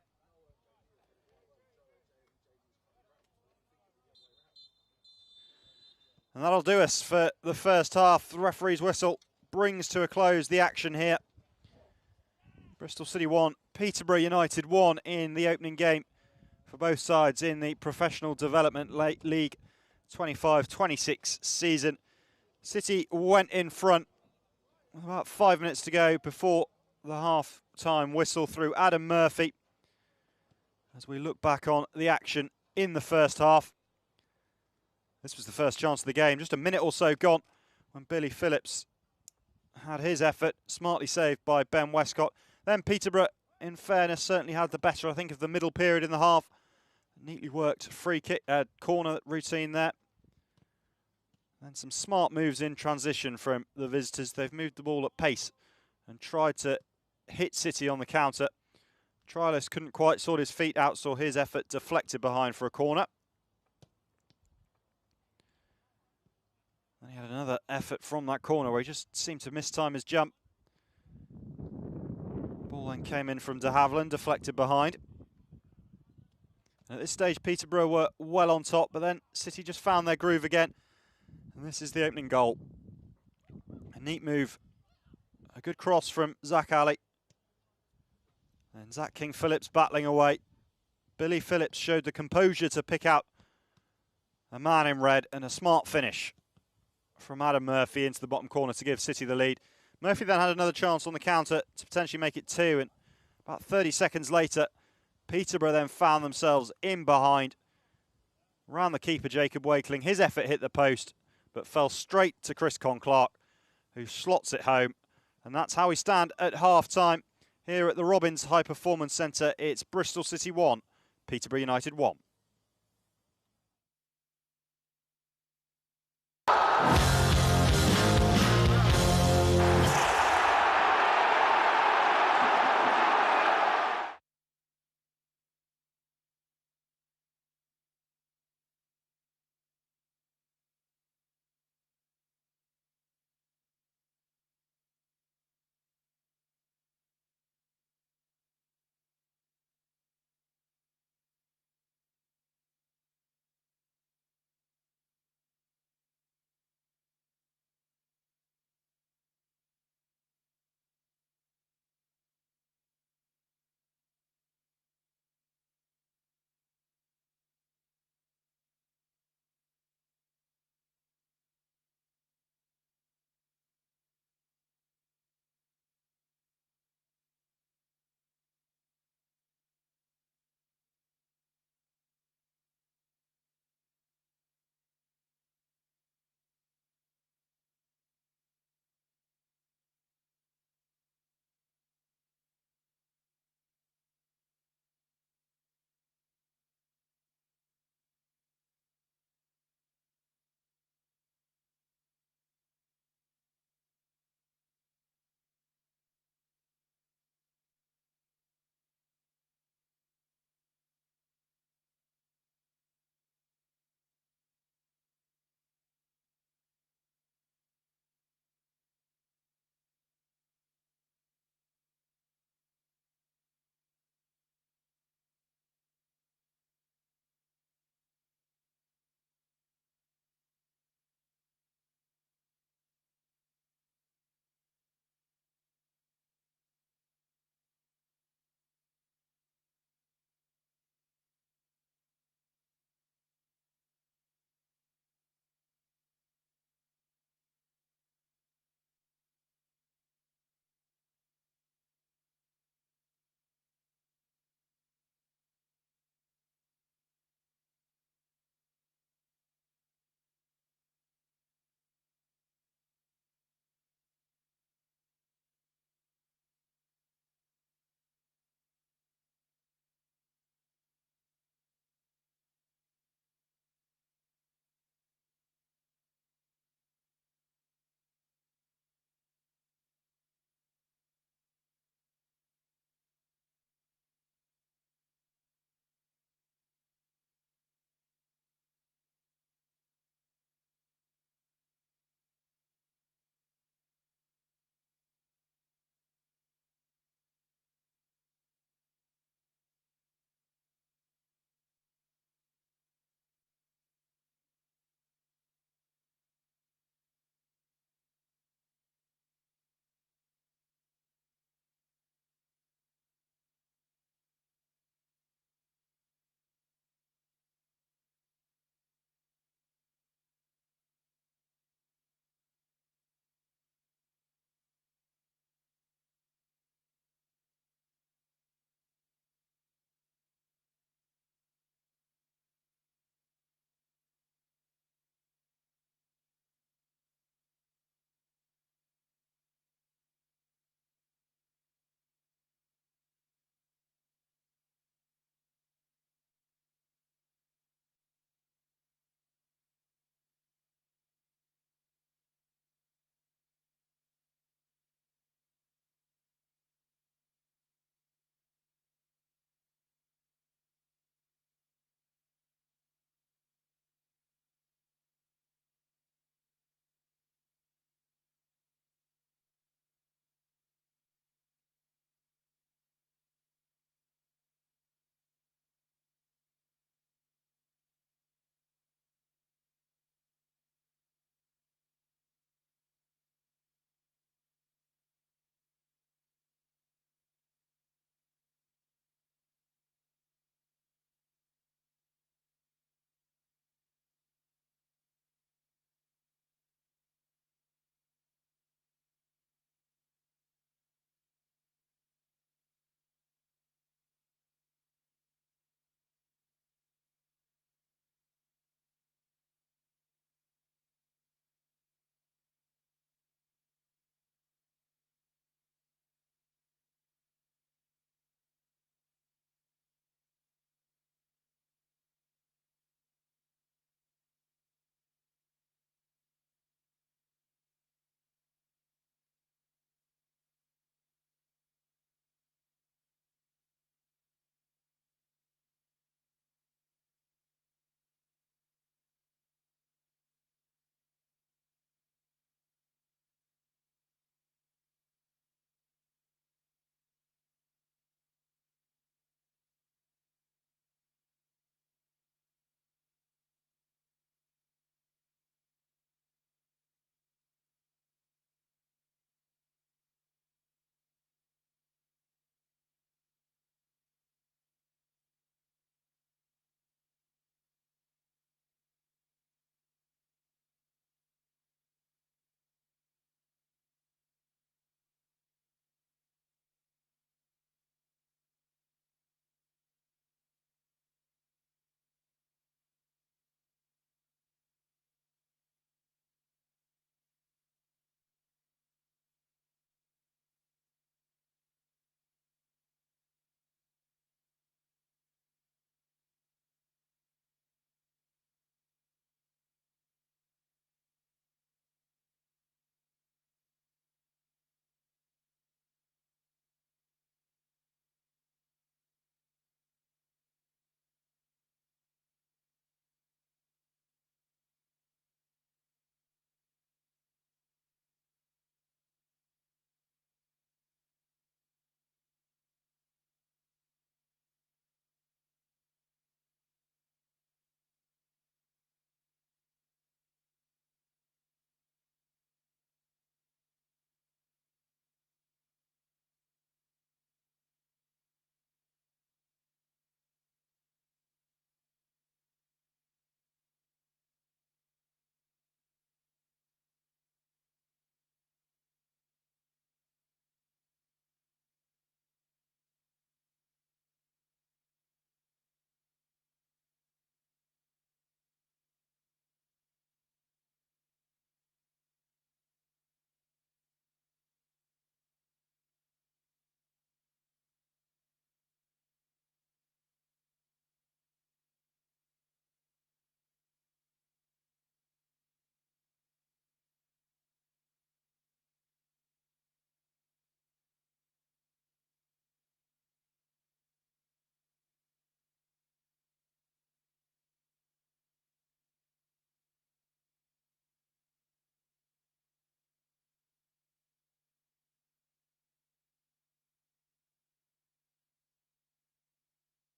And that'll do us for the first half. The referee's whistle brings to a close the action here. Bristol City 1, Peterborough United 1 in the opening game for both sides in the Professional Development League 25-26 season. City went in front with about 5 minutes to go before the half-time whistle through Adam Murphy. As we look back on the action in the first half. This was the first chance of the game, just a minute or so gone when Billy Phillips had his effort, smartly saved by Ben Westcott. Then Peterborough, in fairness, certainly had the better, I think, of the middle period in the half. Neatly worked free kick, corner routine there. And some smart moves in transition from the visitors. They've moved the ball at pace and tried to hit City on the counter. Trialist couldn't quite sort his feet out, saw his effort deflected behind for a corner. Then he had another effort from that corner where he just seemed to mistime his jump. Ball then came in from de Havilland, deflected behind. And at this stage, Peterborough were well on top, but then City just found their groove again. And this is the opening goal. A neat move. A good cross from Zach Alley. And Zach King-Phillips battling away. Billy Phillips showed the composure to pick out a man in red, and a smart finish from Adam Murphy into the bottom corner to give City the lead. Murphy then had another chance on the counter to potentially make it 2, and about 30 seconds later, Peterborough then found themselves in behind. Round the keeper, Jacob Wakeling. His effort hit the post, but fell straight to Chris Con-Clark, who slots it home. And that's how we stand at half-time here at the Robbins High Performance Centre. It's Bristol City 1, Peterborough United 1.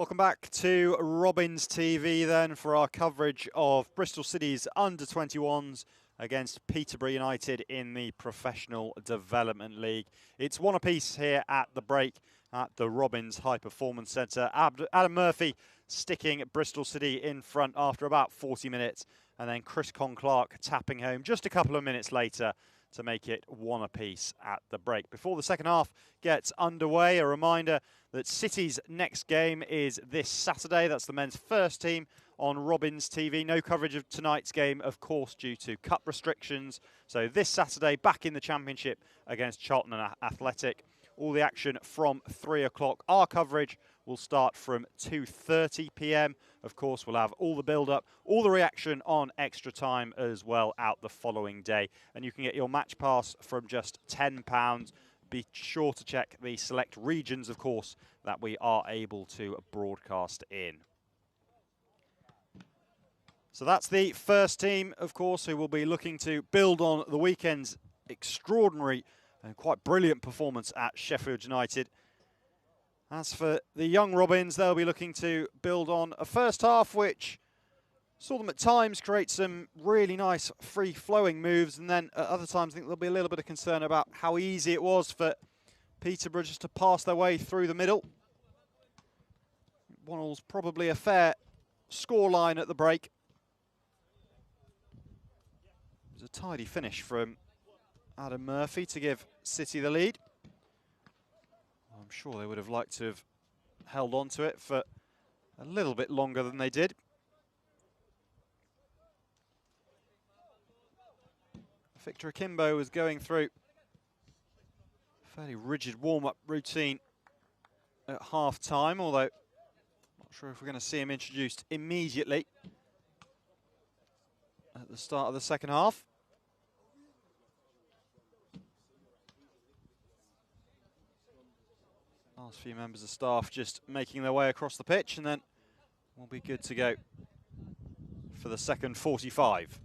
Welcome back to Robins TV then for our coverage of Bristol City's Under-21s against Peterborough United in the Professional Development League. It's one apiece here at the break at the Robins High Performance Centre. Adam Murphy sticking Bristol City in front after about 40 minutes, and then Chris Clark tapping home just a couple of minutes later to make it one apiece at the break. Before the second half gets underway, a reminder that City's next game is this Saturday. That's the men's first team on Robins TV. No coverage of tonight's game, of course, due to cup restrictions. So this Saturday, back in the Championship against Charlton Athletic. All the action from 3 o'clock. Our coverage will start from 2:30 p.m. Of course, we'll have all the build-up, all the reaction on extra time as well out the following day. And you can get your match pass from just £10. Be sure to check the select regions, of course, that we are able to broadcast in. So that's the first team, of course, who will be looking to build on the weekend's extraordinary and quite brilliant performance at Sheffield United. As for the young Robins, they'll be looking to build on a first half which saw them at times create some really nice free-flowing moves, and then at other times I think there'll be a little bit of concern about how easy it was for Peterborough just to pass their way through the middle. 1-all's probably a fair scoreline at the break. It was a tidy finish from Adam Murphy to give City the lead. I'm sure they would have liked to have held on to it for a little bit longer than they did. Victor Akimbo was going through a fairly rigid warm-up routine at half-time, although I'm not sure if we're going to see him introduced immediately at the start of the second half. Last few members of staff just making their way across the pitch, and then we'll be good to go for the second 45.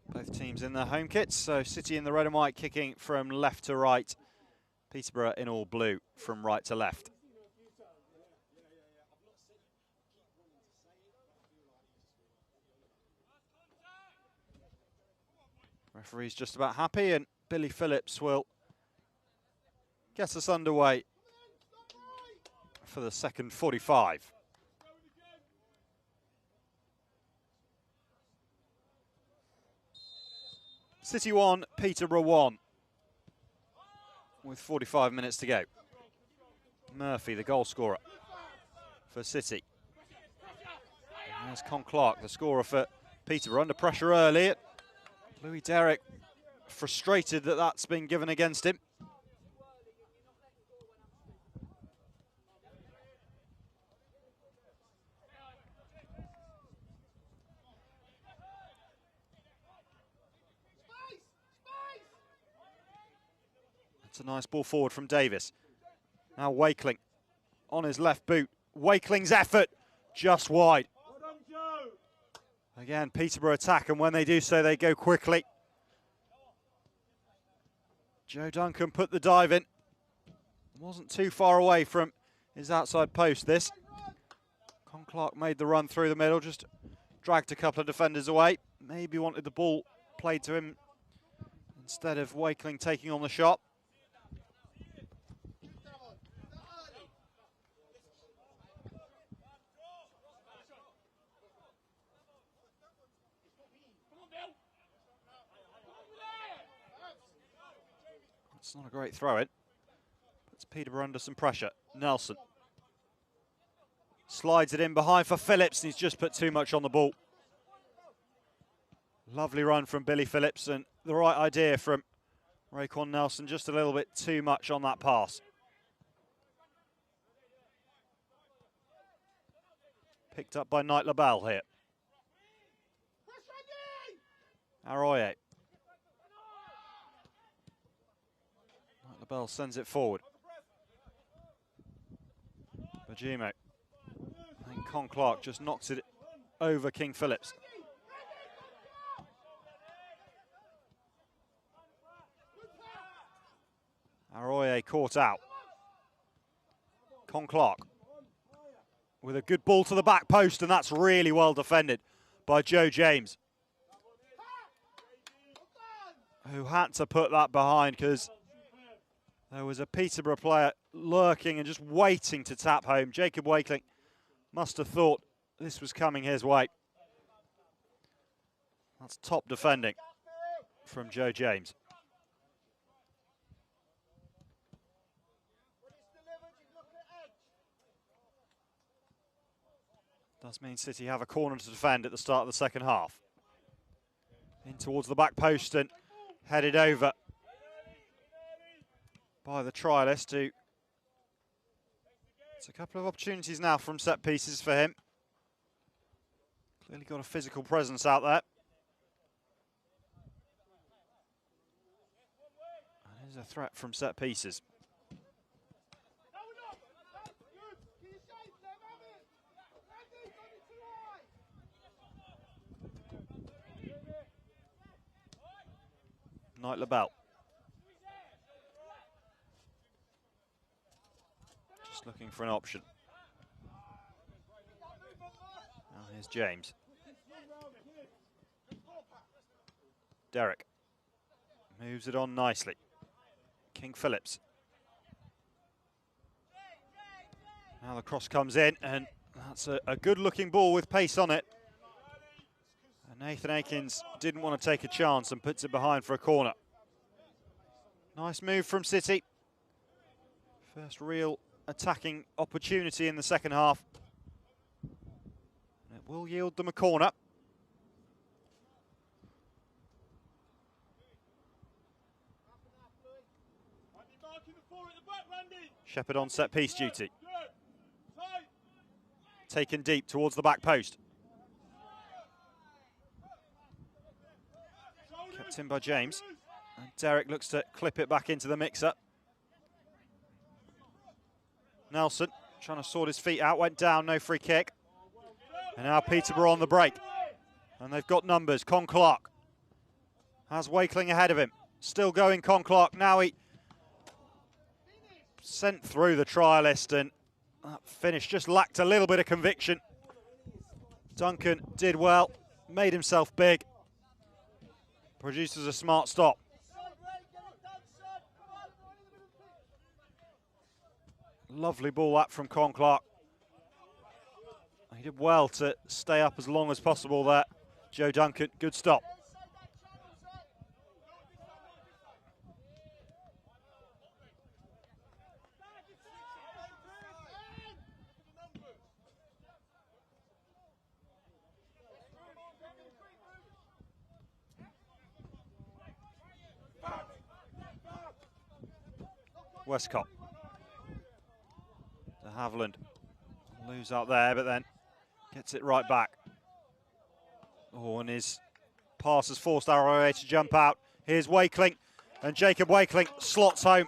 Both teams in their home kits, so City in the red and white kicking from left to right. Peterborough in all blue from right to left. Referee's just about happy, and Billy Phillips will get us underway for the second 45. City 1, Peterborough 1, with 45 minutes to go. Murphy, the goal scorer for City. And there's Clark, the scorer for Peterborough, under pressure early. Louis Derrick frustrated that that's been given against him. It's a nice ball forward from Davis. Now Wakeling on his left boot. Wakeling's effort just wide. Again, Peterborough attack, and when they do so, they go quickly. Joe Duncan put the dive in. Wasn't too far away from his outside post, this. Clark made the run through the middle, just dragged a couple of defenders away. Maybe wanted the ball played to him instead of Wakeling taking on the shot. It's not a great throw-in. Puts Peterborough under some pressure. Nelson slides it in behind for Phillips, and he's just put too much on the ball. Lovely run from Billy Phillips, and the right idea from Raekwon Nelson, just a little bit too much on that pass. Picked up by Knight LaBelle here. Arroyo. LaBelle sends it forward. Bajimo. And Clark just knocks it over King Phillips. Arroyo caught out. Clark with a good ball to the back post, and that's really well defended by Joe James, who had to put that behind because there was a Peterborough player lurking and just waiting to tap home. Jacob Wakeling must have thought this was coming his way. That's top defending from Joe James. Does mean City have a corner to defend at the start of the second half. In towards the back post and headed over by the trialist, who it's a couple of opportunities now from set pieces for him. Clearly got a physical presence out there. And there's a threat from set pieces. Knight LaBelle. Just looking for an option. Now here's James. Derek moves it on nicely. King Phillips. Now the cross comes in, and that's a good looking ball with pace on it. Nathan Akins didn't want to take a chance and puts it behind for a corner. Nice move from City. First real attacking opportunity in the second half. And it will yield them a corner. Shepherd on set piece duty. Taken deep towards the back post. Kept in by James. And Derek looks to clip it back into the mix-up. Nelson trying to sort his feet out, went down, no free kick. And now Peterborough on the break. And they've got numbers. Clark has Wakeling ahead of him. Still going Clark. Now he sent through the trialist, and that finish just lacked a little bit of conviction. Duncan did well, made himself big. Produces a smart stop. Lovely ball that from Clark. He did well to stay up as long as possible there. Joe Duncan, good stop. Westcott. To Haviland. Lose out there, but then gets it right back. Oh, and his pass has forced Arroyo to jump out. Here's Wakeling, and Jacob Wakeling slots home.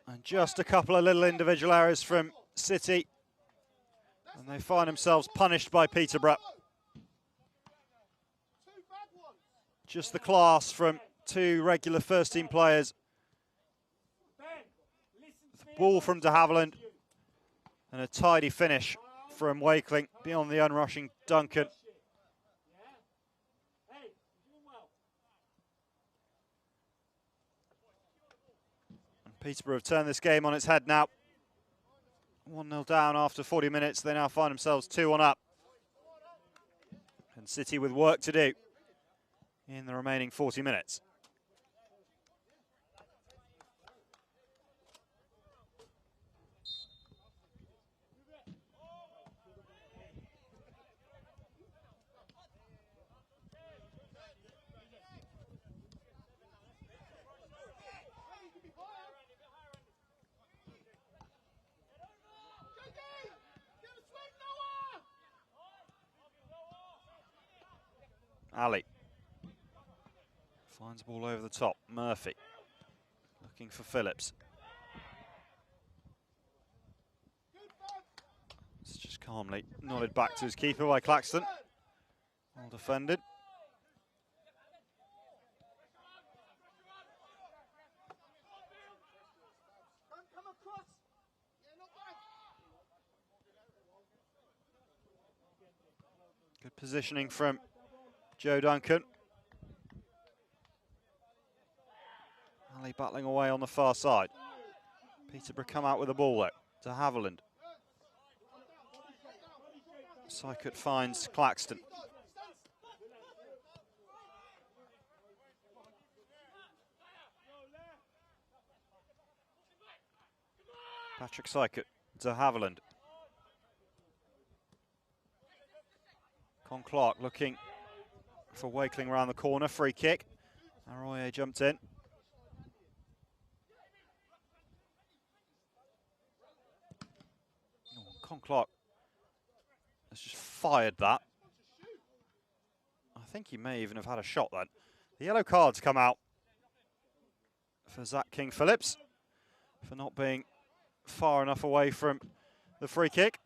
And just a couple of little individual errors from City, and they find themselves punished by Peterborough. Just the class from two regular first-team players. The ball from de Haviland and a tidy finish from Wakeling beyond the unrushing Duncan. And Peterborough have turned this game on its head now. 1-0 down after 40 minutes. They now find themselves 2-1 up. And City with work to do in the remaining 40 minutes. Ali finds the ball over the top. Murphy looking for Phillips. It's just calmly nodded back to his keeper by Claxton. Well defended. Good positioning from Joe Duncan. Ali battling away on the far side. Peterborough come out with the ball though, to Haviland. Sykert finds Claxton. Patrick Sykert to Haviland. Con Clark looking for Wakeling around the corner, free kick. Arroyo jumped in. Oh, Con Clark has just fired that. I think he may even have had a shot then. The yellow cards come out for Zach King-Phillips for not being far enough away from the free kick.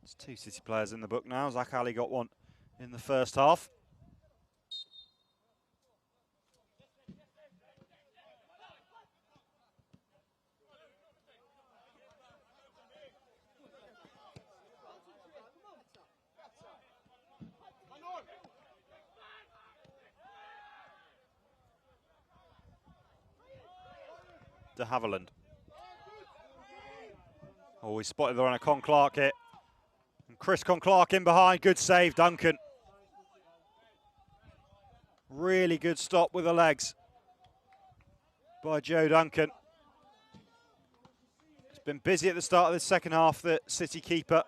There's 2 City players in the book now. Zach Ali got one in the first half. De Haviland. Oh, we spotted there on a Con Clark hit. And Chris Con Clark in behind. Good save, Duncan. Really good stop with the legs by Joe Duncan. It's been busy at the start of the second half, the City keeper.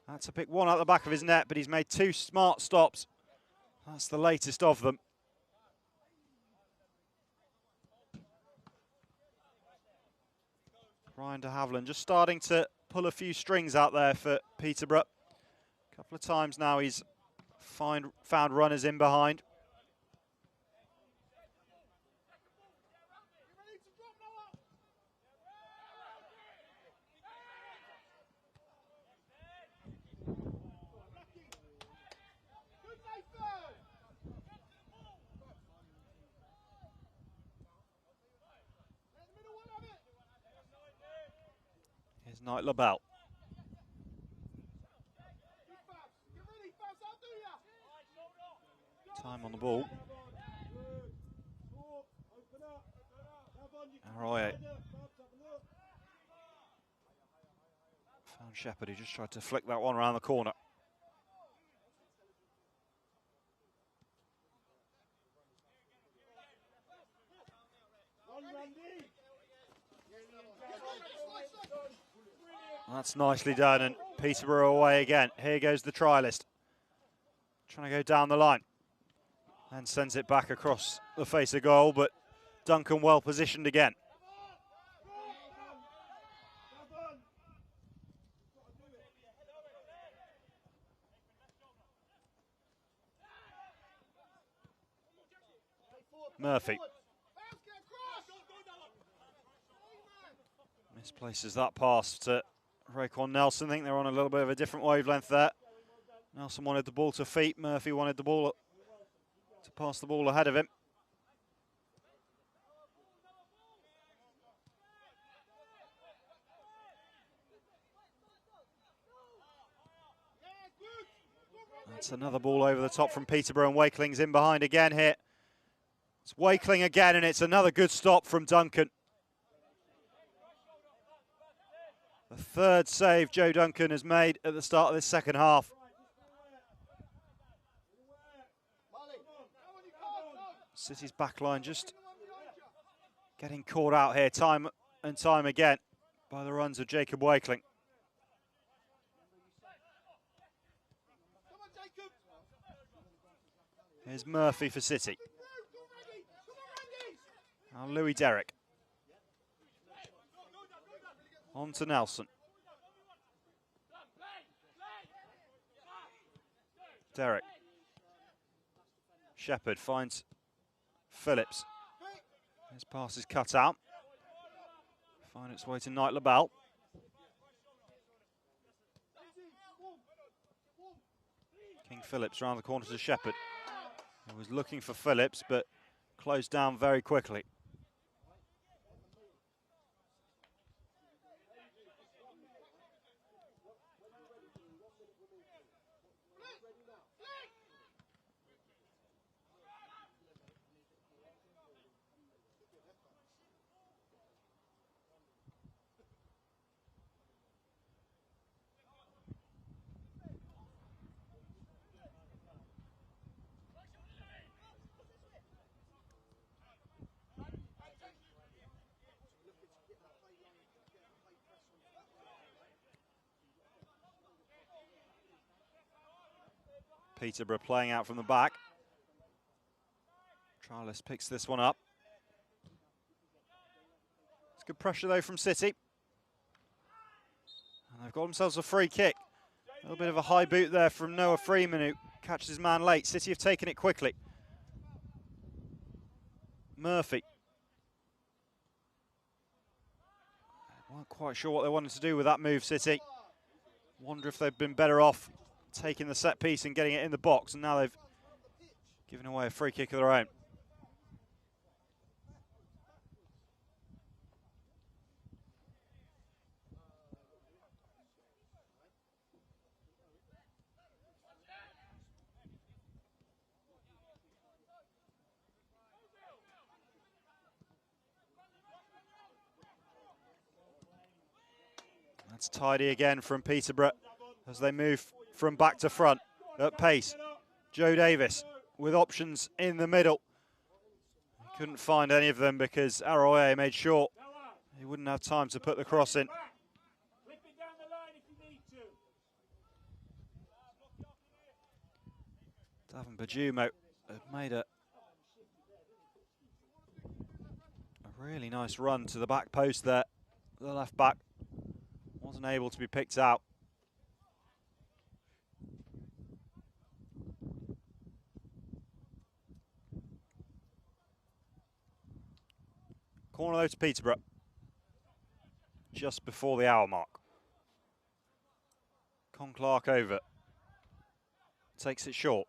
Had to pick one out the back of his net, but he's made 2 smart stops. That's the latest of them. Ryan de Haviland just starting to pull a few strings out there for Peterborough. A couple of times now he's found runners in behind. Here's Knight LaBelle. Time on the ball. Arroyo. Found Shepherd, who just tried to flick that one around the corner. That's nicely done, and Peterborough away again. Here goes the trialist. Trying to go down the line. And sends it back across the face of goal, but Duncan well positioned again. Murphy. Misplaces that pass to Raekwon Nelson. I think they're on a little bit of a different wavelength there. Nelson wanted the ball to feet. Murphy wanted the ball to pass the ball ahead of him. That's another ball over the top from Peterborough, and Wakeling's in behind again here. It's Wakeling again, and it's another good stop from Duncan. The third save Joe Duncan has made at the start of this second half. City's backline just getting caught out here time and time again by the runs of Jacob Wakeling. Here's Murphy for City. Now Louis Derrick. On to Nelson. Derrick. Shepherd finds Phillips. His pass is cut out. Find its way to Knight LaBelle. King Phillips round the corner to Shepherd. He was looking for Phillips, but closed down very quickly. Peterborough playing out from the back. Trialist picks this one up. It's good pressure though from City. And they've got themselves a free kick. A little bit of a high boot there from Noah Freeman, who catches his man late. City have taken it quickly. Murphy. Weren't quite sure what they wanted to do with that move, City. Wonder if they've been better off taking the set piece and getting it in the box, and now they've given away a free kick of their own. That's tidy again from Peterborough as they move from back to front at pace. Joe Davis with options in the middle. He couldn't find any of them because Arroyo made sure he wouldn't have time to put the cross in. Davin Bajumo had made a really nice run to the back post there. The left back wasn't able to be picked out. Corner though to Peterborough, just before the hour mark. Con Clark over, takes it short.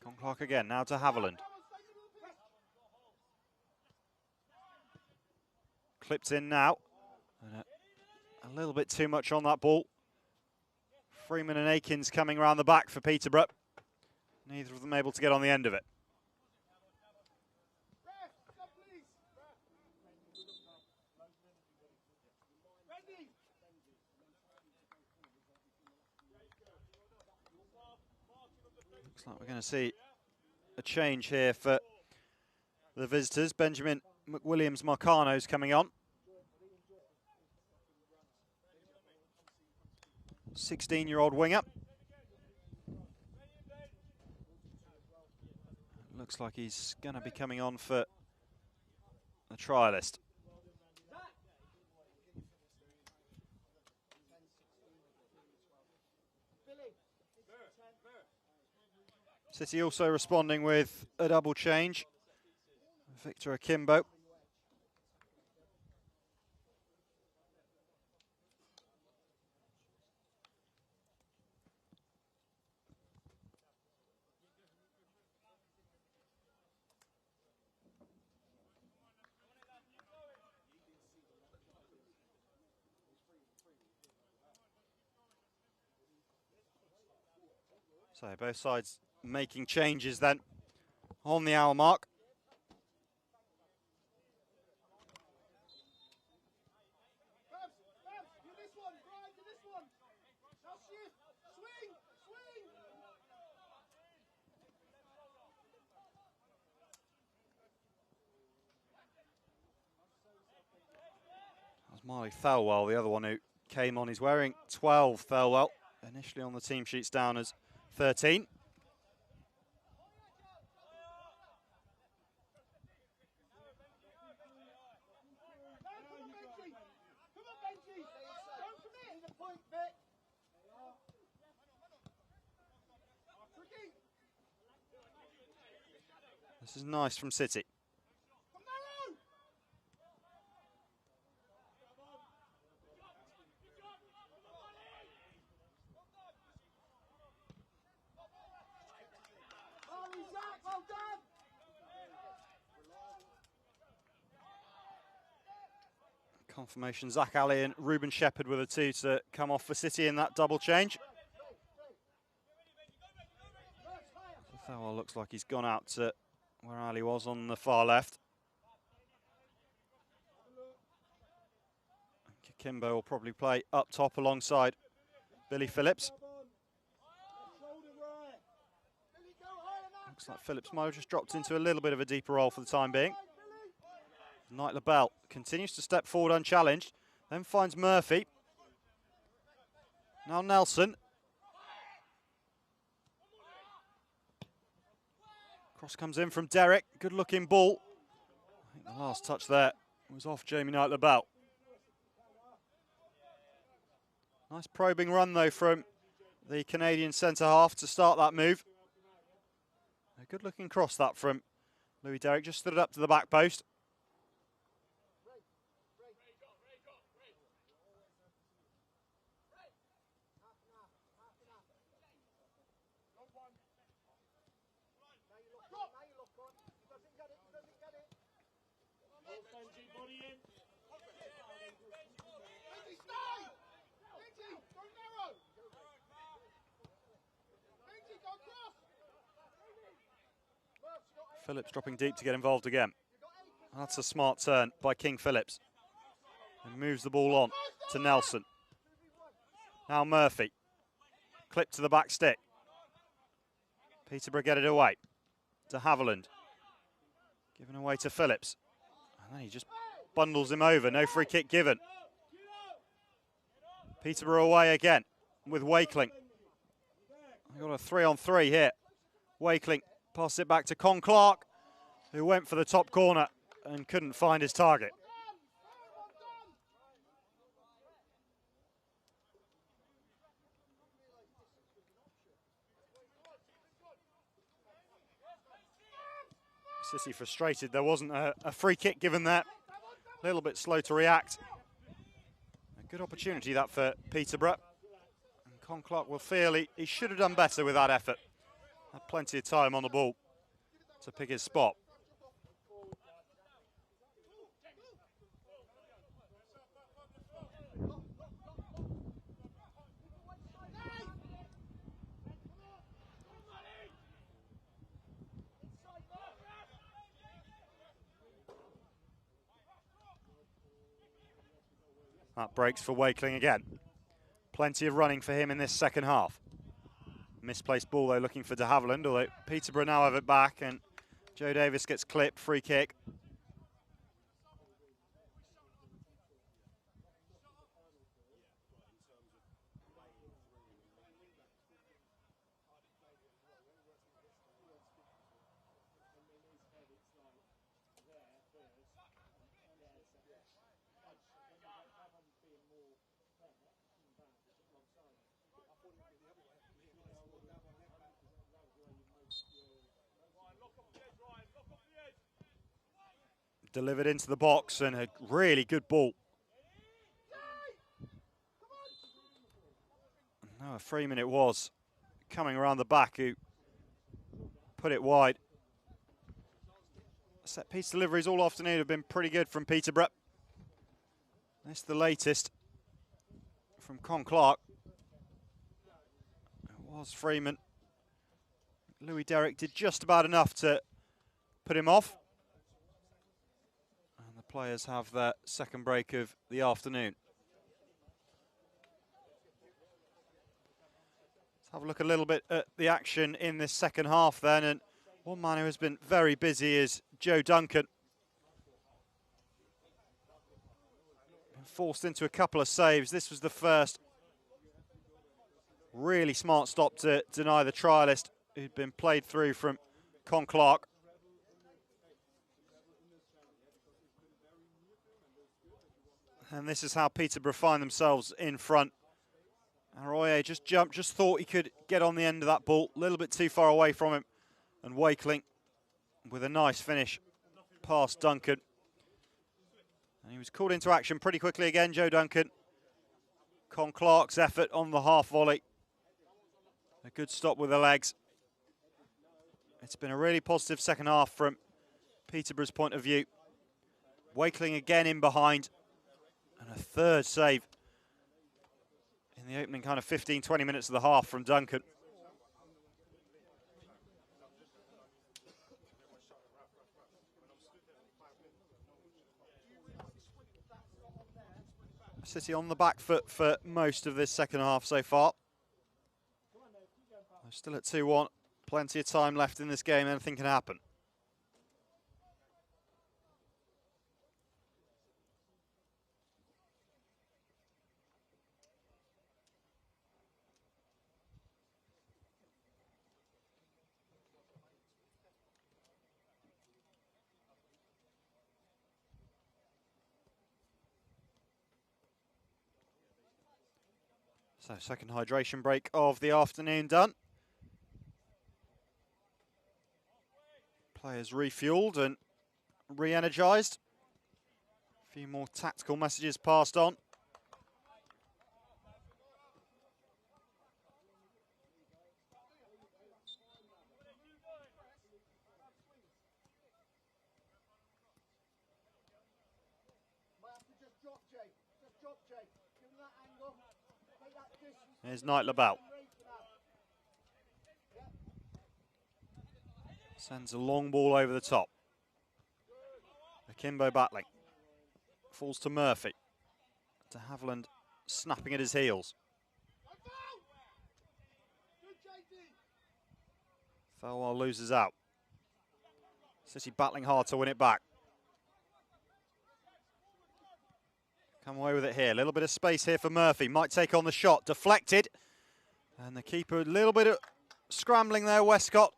Con Clark again, now to Haviland. Clipped in now, and a little bit too much on that ball. Freeman and Akins coming around the back for Peterborough. Neither of them able to get on the end of it. Looks like we're going to see a change here for the visitors. Benjamin McWilliams-Marcano's coming on. 16-year-old winger. Looks like he's going to be coming on for the trialist. City also responding with a double change. Victor Akimbo. So both sides making changes then on the hour mark. That's Marley Thelwell, the other one who came on. He's wearing 12, Thelwell, initially on the team sheets down as 13. This is nice from City. Confirmation, Zach Alley and Ruben Shepherd were the two to come off for City in that double change. Thawal looks like he's gone out to where Ali was on the far left. Kimbo will probably play up top alongside Billy Phillips. Looks like Phillips might have just dropped into a little bit of a deeper role for the time being. Knight LaBelle continues to step forward unchallenged, then finds Murphy. Now Nelson. Cross comes in from Derek, good looking ball. I think the last touch there was off Jamie Knight LaBelle. Nice probing run though from the Canadian centre half to start that move. A good looking cross that from Louis Derrick, just stood it up to the back post. Phillips dropping deep to get involved again. That's a smart turn by King Phillips. And moves the ball on to Nelson. Now Murphy. Clip to the back stick. Peterborough get it away to Haviland. Given away to Phillips. And then he just bundles him over. No free kick given. Peterborough away again with Wakeling. We've got a 3-on-3 here. Wakeling passes it back to Con Clark, who went for the top corner and couldn't find his target. City frustrated. There wasn't a free kick given there. A little bit slow to react. A good opportunity that for Peterborough. And Con Clark will feel he should have done better with that effort. Had plenty of time on the ball to pick his spot. That breaks for Wakeling again. Plenty of running for him in this second half. Misplaced ball though, looking for de Havilland, although Peterborough now have it back and Joe Davis gets clipped, free kick. Delivered into the box and a really good ball. Noah Freeman it was, coming around the back, who put it wide. Set piece deliveries all afternoon have been pretty good from Peterborough. This is the latest from Con Clark. It was Freeman. Louis Derrick did just about enough to put him off. Players have their second break of the afternoon. Let's have a look a little bit at the action in this second half then, and one man who has been very busy is Joe Duncan. Been forced into a couple of saves. This was the first really smart stop to deny the trialist who'd been played through from Con Clark. And this is how Peterborough find themselves in front. Arroyo just jumped, just thought he could get on the end of that ball. A little bit too far away from him. And Wakeling with a nice finish past Duncan. And he was called into action pretty quickly again, Joe Duncan. Con Clark's effort on the half volley. A good stop with the legs. It's been a really positive second half from Peterborough's point of view. Wakeling again in behind. And a third save in the opening kind of 15, 20 minutes of the half from Duncan. City on the back foot for most of this second half so far. They're still at 2-1. Plenty of time left in this game. Anything can happen. So second hydration break of the afternoon done. Players refueled and re-energised. A few more tactical messages passed on. Here's Knight LaBelle. Sends a long ball over the top. Akimbo battling. Falls to Murphy. De Havilland snapping at his heels. Thelwell loses out. City battling hard to win it back. Come away with it here. A little bit of space here for Murphy. Might take on the shot. Deflected. And the keeper, a little bit of scrambling there, Westcott.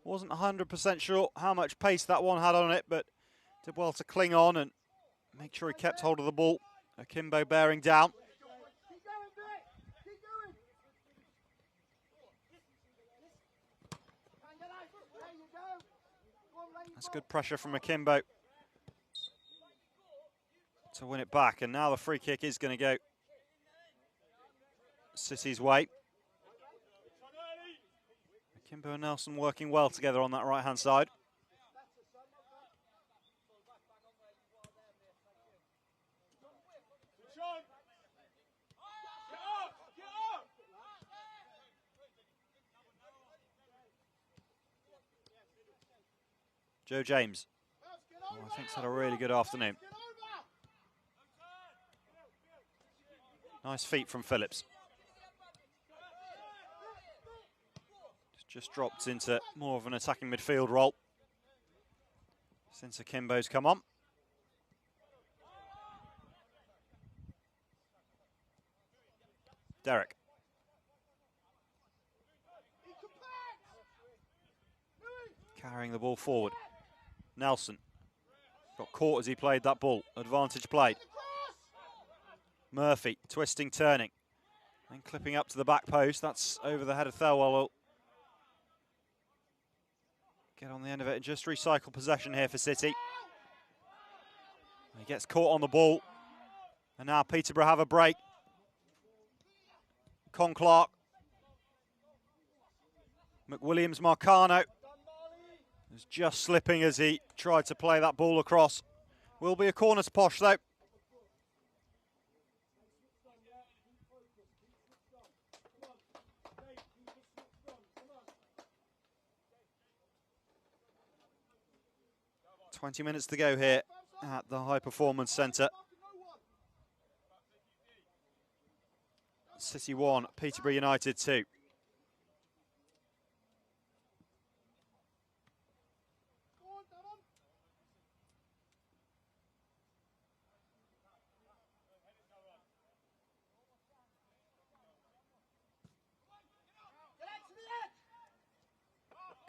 Wasn't 100% sure how much pace that one had on it, but did well to cling on and make sure he kept hold of the ball. Akimbo bearing down. That's good pressure from Akimbo to win it back. And now the free kick is going to go City's way. Akimbo and Nelson working well together on that right-hand side. Joe James, I think, had a really good afternoon. Nice feet from Phillips. Just dropped into more of an attacking midfield role since Akimbo's come on. Derek. Carrying the ball forward. Nelson. Got caught as he played that ball. Advantage played. Murphy, twisting, turning. And clipping up to the back post. That's over the head of Thelwell. Get on the end of it and just recycle possession here for City. He gets caught on the ball. And now Peterborough have a break. Con Clark. McWilliams Marcano was just slipping as he tried to play that ball across. Will be a corner to Posh though. "20 minutes to go here at the High Performance Centre. City 1, Peterborough United 2.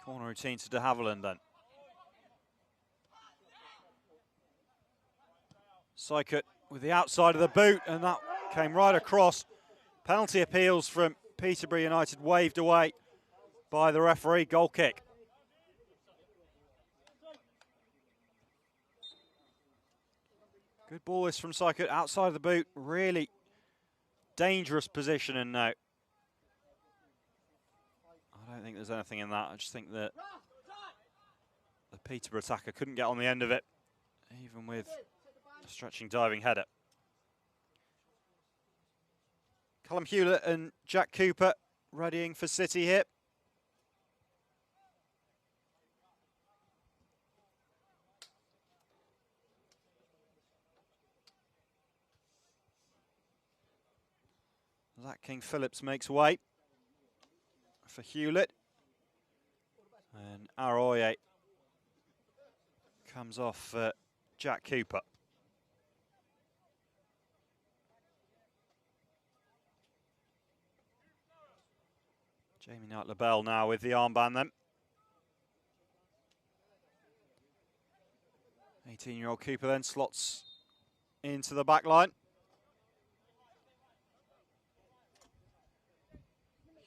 Corner routine to De Havilland then. Sykert with the outside of the boot, and that came right across. Penalty appeals from Peterborough United waved away by the referee. Goal kick. Good ball this from Sykert, outside of the boot. Really dangerous position, and no. I don't think there's anything in that. I just think that the Peterborough attacker couldn't get on the end of it, even with a stretching, diving header. Callum Hewlett and Jack Cooper readying for City here. Zach King-Phillips makes way for Hewlett. And Aroye comes off for Jack Cooper. Jamie Knight-LaBelle now with the armband then. 18-year-old Cooper then slots into the back line.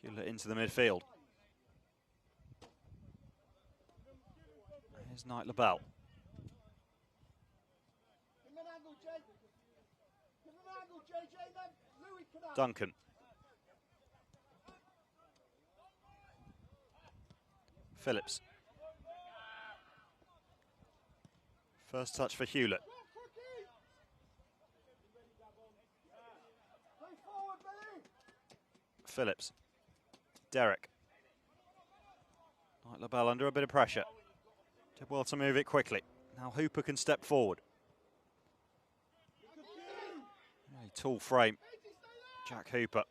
Hewlett into the midfield. Here's Knight-LaBelle. Duncan. Phillips. First touch for Hewlett. Phillips. Derek. Knight-LaBelle under a bit of pressure. Did well to move it quickly. Now Hooper can step forward. Really tall frame. Jack Hooper.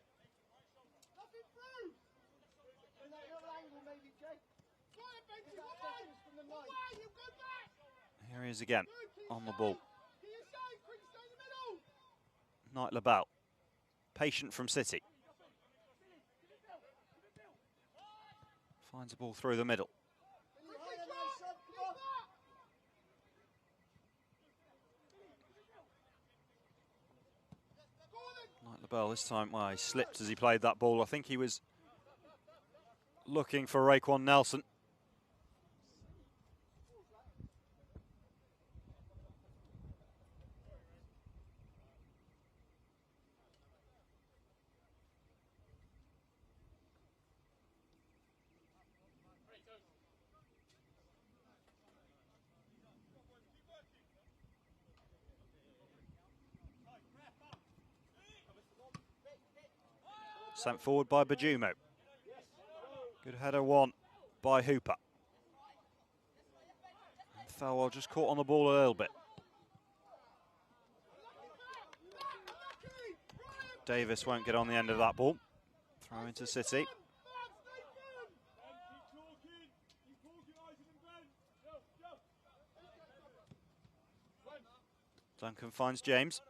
Here he is again, on the ball. Knight-LaBelle, patient from City. Finds the ball through the middle. Knight-LaBelle this time, well, he slipped as he played that ball. I think he was looking for Raekwon Nelson. Sent forward by Bajumo. Good header one by Hooper. Thelwell just caught on the ball a little bit. Davis won't get on the end of that ball. Throw into City. Duncan finds James.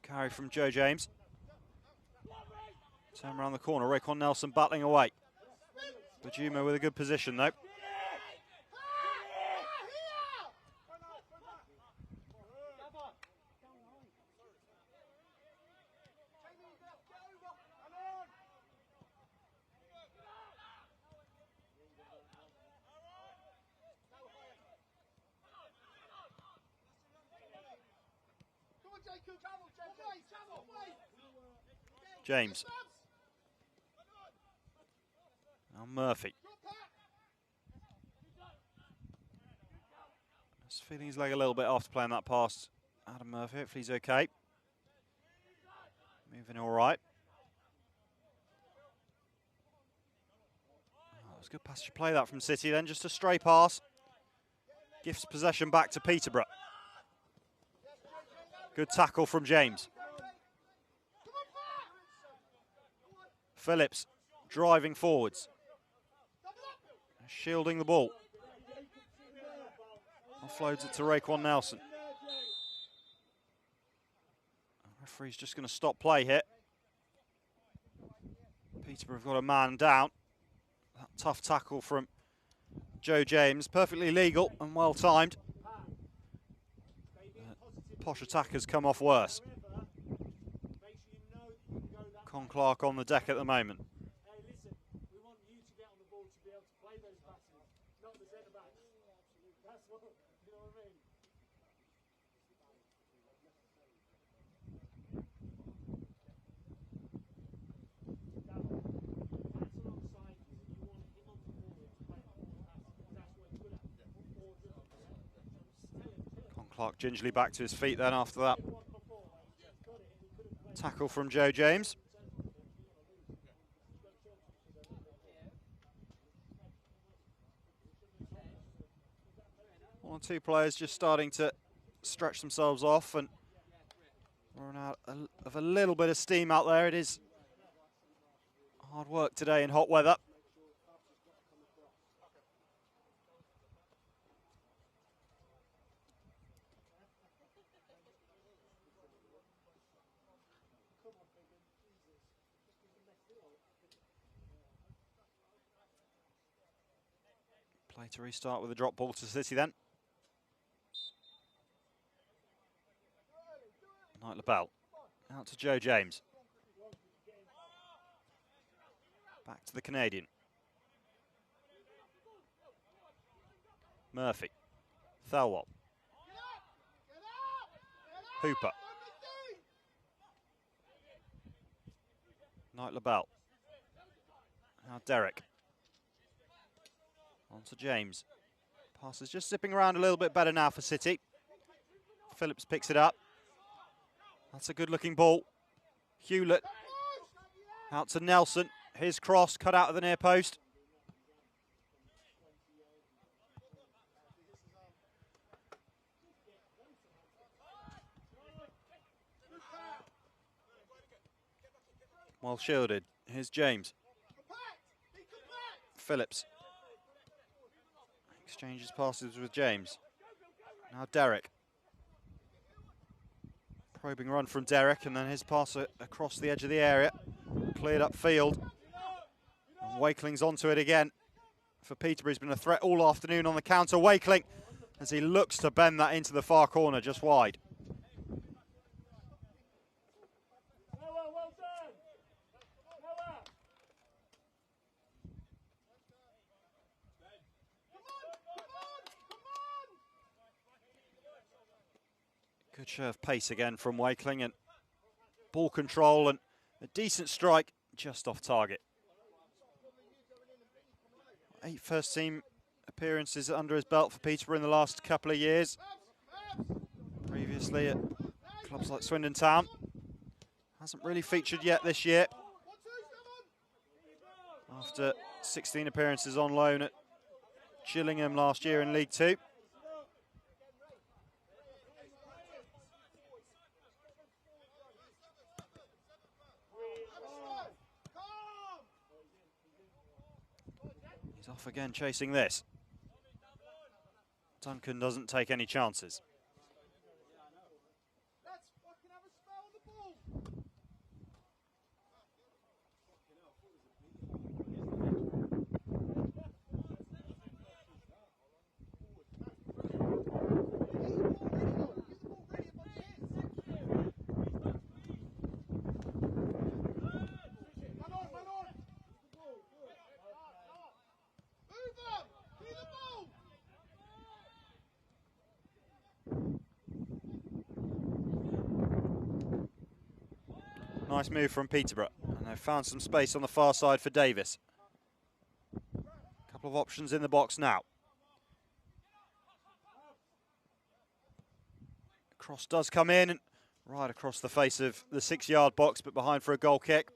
Carry from Joe James. Turn around the corner. Raekwon Nelson battling away. Bajumo with a good position though. James. Now Murphy. Just feeling his leg a little bit after playing that pass. Adam Murphy, hopefully he's okay. Moving all right. Oh, it was good passage play that from City then, just a stray pass. Gifts possession back to Peterborough. Good tackle from James. Phillips driving forwards. Shielding the ball. Offloads it to Raekwon Nelson. The referee's just going to stop play here. Peterborough have got a man down. That tough tackle from Joe James, perfectly legal and well timed. Posh attackers come off worse. Con Clark on the deck at the moment. Hey, listen, we want you to get on the ball to be able to play those passes, not the centre backs. That's what, you know what I mean? That's alongside you, and you want him on the ball to play those passes. That's what he's good at. Con Clark gingerly back to his feet then after that Tackle from Joe James. One or two players just starting to stretch themselves off and run out of a little bit of steam out there. It is hard work today in hot weather. Play to restart with a drop ball to City then. Knight LaBelle. Out to Joe James. Back to the Canadian. Murphy. Thelwell. Hooper. Knight LaBelle. Now Derek. On to James. Pass is just zipping around a little bit better now for City. Phillips picks it up. That's a good looking ball. Hewlett. Out to Nelson. His cross cut out of the near post. Well shielded. Here's James. Phillips. Exchanges passes with James. Now Derek. Probing run from Derek, and then his pass across the edge of the area. Cleared up field. And Wakeling's onto it again. For Peterborough, he's been a threat all afternoon on the counter. Wakeling, as he looks to bend that into the far corner, just wide. Good show of pace again from Wakeling, and ball control and a decent strike just off target. 8 first team appearances under his belt for Peterborough in the last couple of years. Previously at clubs like Swindon Town. Hasn't really featured yet this year. After 16 appearances on loan at Gillingham last year in League Two. He's off again chasing this. Duncan doesn't take any chances. Nice move from Peterborough, and they've found some space on the far side for Davis. A couple of options in the box now. Cross does come in, and right across the face of the 6-yard box, but behind for a goal kick.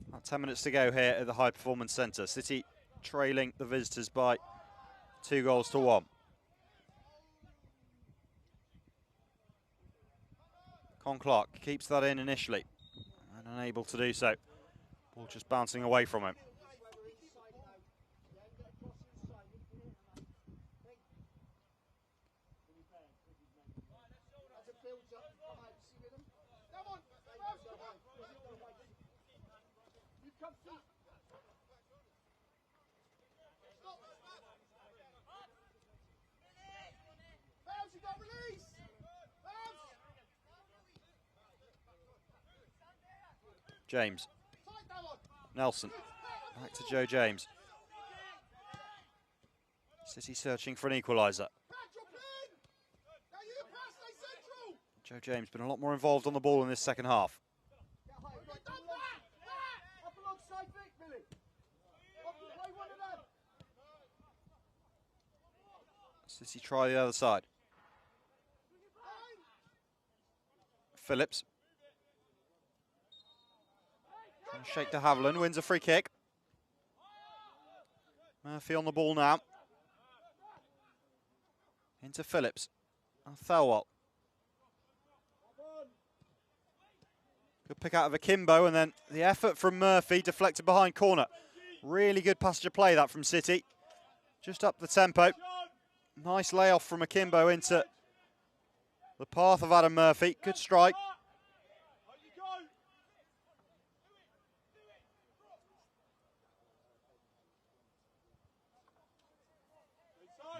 About 10 minutes to go here at the High Performance Centre. City trailing the visitors by 2-1. Con Clark keeps that in initially and unable to do so. Ball just bouncing away from him. James. Nelson. Back to Joe James. City searching for an equaliser. Joe James been a lot more involved on the ball in this second half. City try the other side. Phillips. Trying to shake de Havilland, wins a free kick. Murphy on the ball now. Into Phillips. And Thelwell. Good pick out of Akimbo, and then the effort from Murphy deflected behind corner. Really good passage of play that from City. Just up the tempo. Nice layoff from Akimbo into the path of Adam Murphy. Good strike.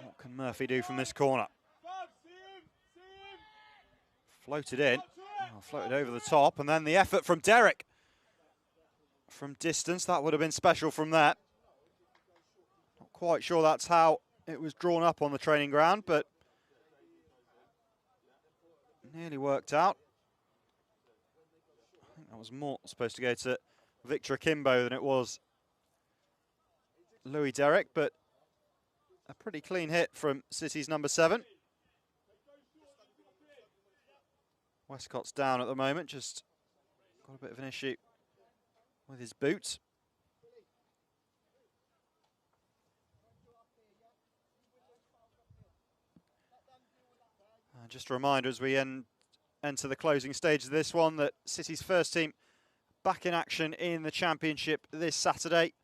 What can Murphy do from this corner? Floated in. Oh, floated over the top, and then the effort from Derek. From distance, that would have been special from there. Not quite sure that's how it was drawn up on the training ground, but nearly worked out. I think that was more supposed to go to Victor Akimbo than it was Louis Derek, but a pretty clean hit from City's number 7. Westcott's down at the moment, just got a bit of an issue with his boots. Just a reminder as we enter the closing stage of this one that City's first team back in action in the Championship this Saturday.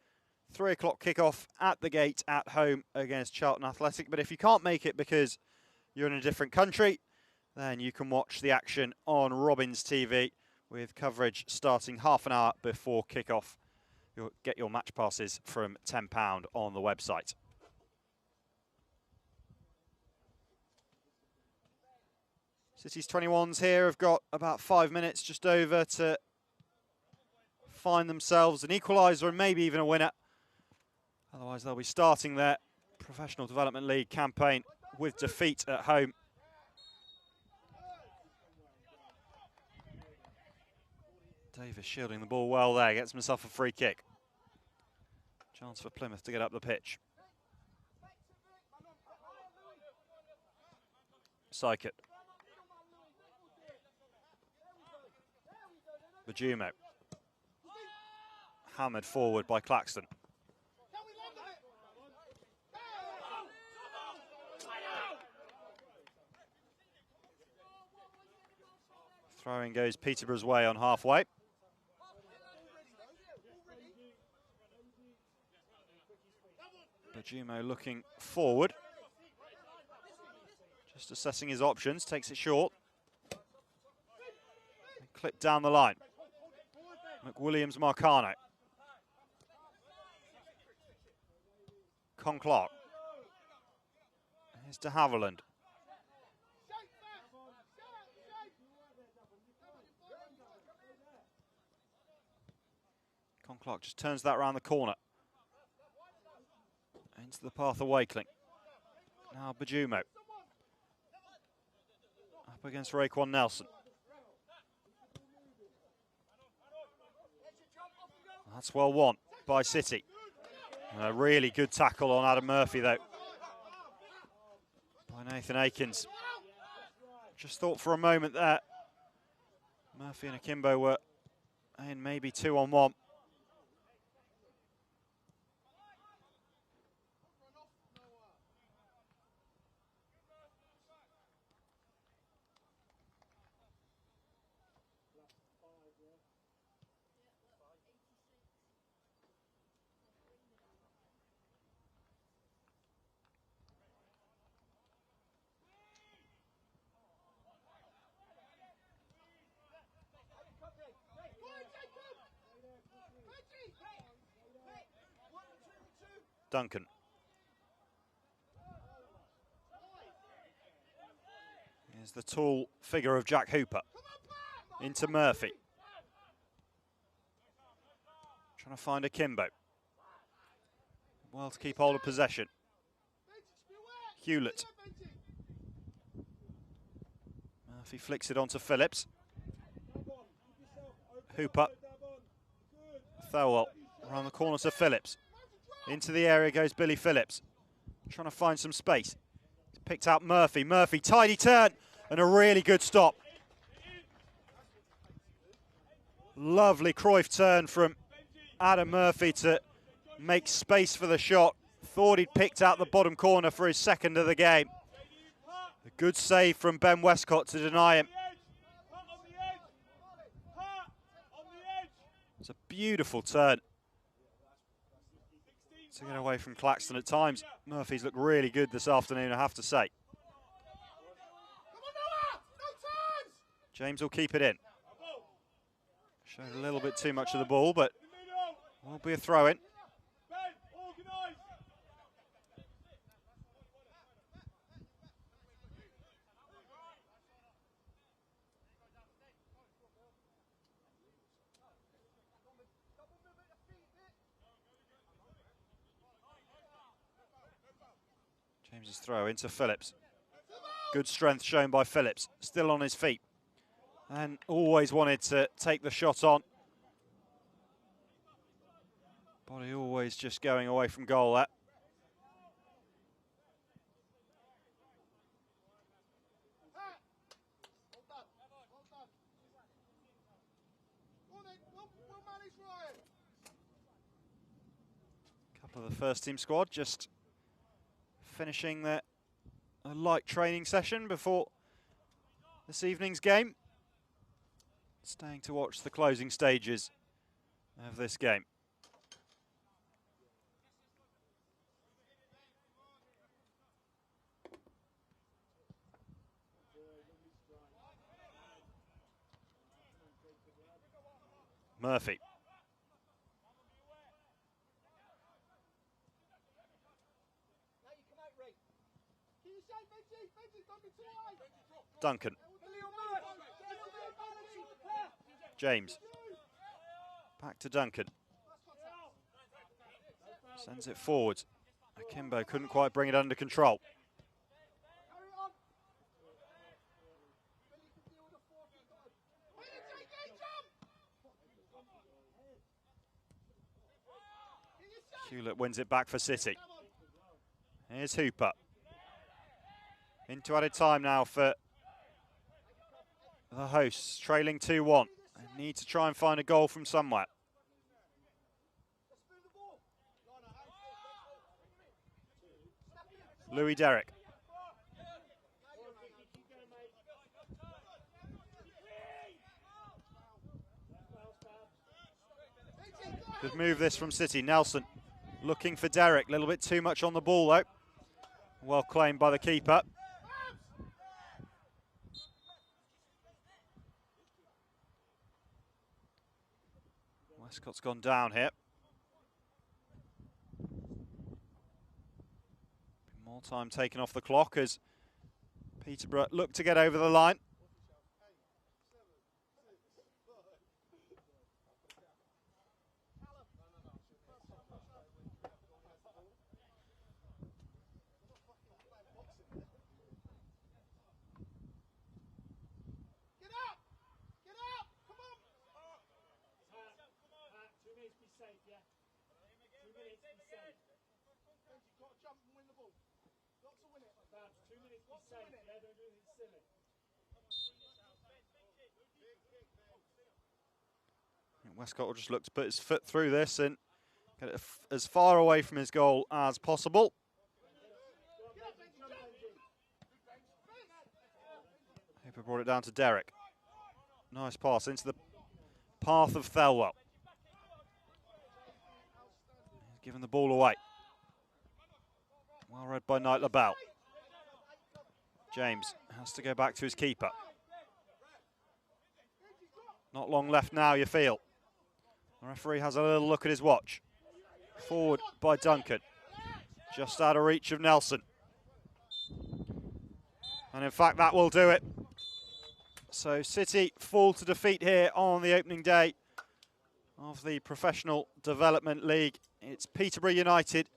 3 o'clock kickoff at the gate at home against Charlton Athletic. But if you can't make it because you're in a different country, then you can watch the action on Robins TV with coverage starting half an hour before kickoff. You'll get your match passes from £10 on the website. City's 21s here have got about 5 minutes just over to find themselves an equaliser and maybe even a winner. Otherwise, they'll be starting their Professional Development League campaign with defeat at home. Davis shielding the ball well there, gets himself a free kick. Chance for Plymouth to get up the pitch. Sykert. Bajumo. Hammered forward by Claxton. Throwing goes Peterborough's way on halfway. Bajumo looking forward. Just assessing his options, takes it short. Clipped down the line. McWilliams Marcano. Conclark. Here's de Havilland. Conclark just turns that around the corner. Into the path of Wakeling. Now Bajumo. Up against Raekwon Nelson. That's well won by City. A really good tackle on Adam Murphy, though, by Nathan Akins. Just thought for a moment that Murphy and Akimbo were in maybe 2-on-1. Duncan. Here's the tall figure of Jack Hooper. Into Murphy. Trying to find Akimbo. Well to keep hold of possession. Hewlett. Murphy flicks it onto Phillips. Hooper. Thirlwell around the corner to Phillips. Into the area goes Billy Phillips. Trying to find some space. He's picked out Murphy. Murphy, tidy turn and a really good stop. Lovely Cruyff turn from Adam Murphy to make space for the shot. Thought he'd picked out the bottom corner for his second of the game. A good save from Ben Westcott to deny him. It's a beautiful turn to get away from Claxton at times. Murphy's looked really good this afternoon, I have to say. James will keep it in. Showed a little bit too much of the ball, but will be a throw-in. James's throw into Phillips. Good strength shown by Phillips, still on his feet. And always wanted to take the shot on. Body always just going away from goal there. Couple of the first team squad just finishing a light training session before this evening's game. Staying to watch the closing stages of this game. Murphy. Duncan. James. Back to Duncan. Sends it forward. Akimbo couldn't quite bring it under control. Hewlett wins it back for City. Here's Hooper. Into added time now for the hosts, trailing 2-1. They need to try and find a goal from somewhere. Louis Derrick. Good move this from City. Nelson looking for Derrick. A little bit too much on the ball though. Well claimed by the keeper. Westcott's gone down here. More time taken off the clock as Peterborough look to get over the line. Westcott will just look to put his foot through this and get it as far away from his goal as possible. Hooper brought it down to Derrick. Nice pass into the path of Thelwell. He's given the ball away. Well read by Knight LaBelle. James has to go back to his keeper. Not long left now, you feel. The referee has a little look at his watch. Forward by Duncan. Just out of reach of Nelson. And in fact, that will do it. So City fall to defeat here on the opening day of the Professional Development League. It's Peterborough United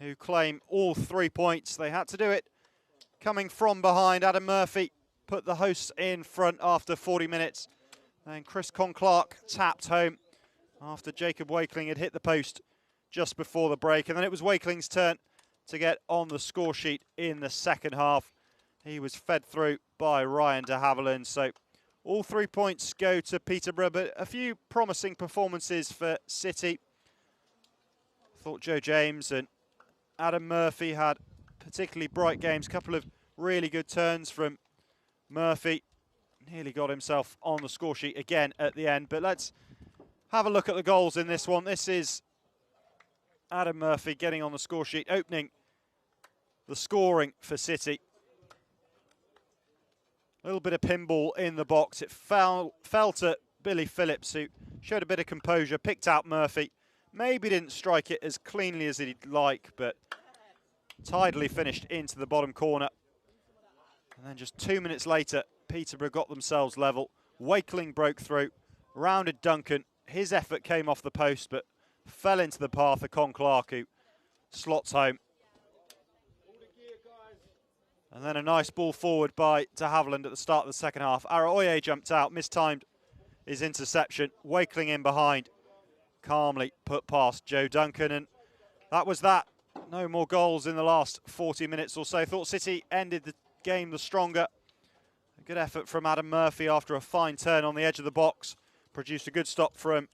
who claim all 3 points. They had to do it coming from behind. Adam Murphy put the hosts in front after 40 minutes. And Chris Clark tapped home after Jacob Wakeling had hit the post just before the break. And then it was Wakeling's turn to get on the score sheet in the second half. He was fed through by Ryan de Havilland. So all 3 points go to Peterborough, but a few promising performances for City. I thought Joe James and Adam Murphy had particularly bright games. A couple of really good turns from Murphy. Nearly got himself on the score sheet again at the end. But let's have a look at the goals in this one. This is Adam Murphy getting on the score sheet, opening the scoring for City. A little bit of pinball in the box. It fell to Billy Phillips, who showed a bit of composure, picked out Murphy. Maybe didn't strike it as cleanly as he'd like, but tidily finished into the bottom corner. And then just 2 minutes later, Peterborough got themselves level. Wakeling broke through, rounded Duncan. His effort came off the post, but fell into the path of Clark, who slots home. And then a nice ball forward by de Havilland at the start of the second half. Araoye jumped out, mistimed his interception. Wakeling in behind, calmly put past Joe Duncan, and that was that. No more goals in the last 40 minutes or so. Thought City ended the game the stronger. A good effort from Adam Murphy after a fine turn on the edge of the box. Produced a good stop from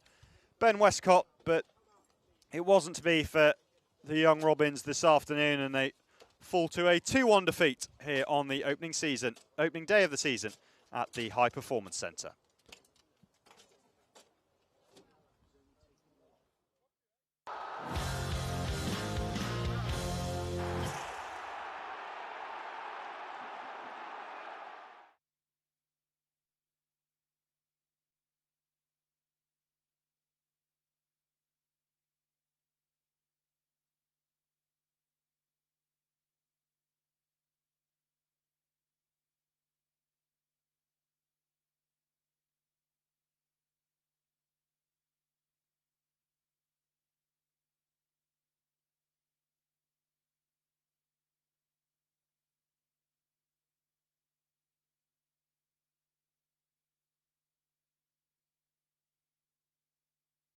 Ben Westcott, but it wasn't to be for the young Robins this afternoon, and they fall to a 2-1 defeat here on the opening day of the season at the High Performance Centre.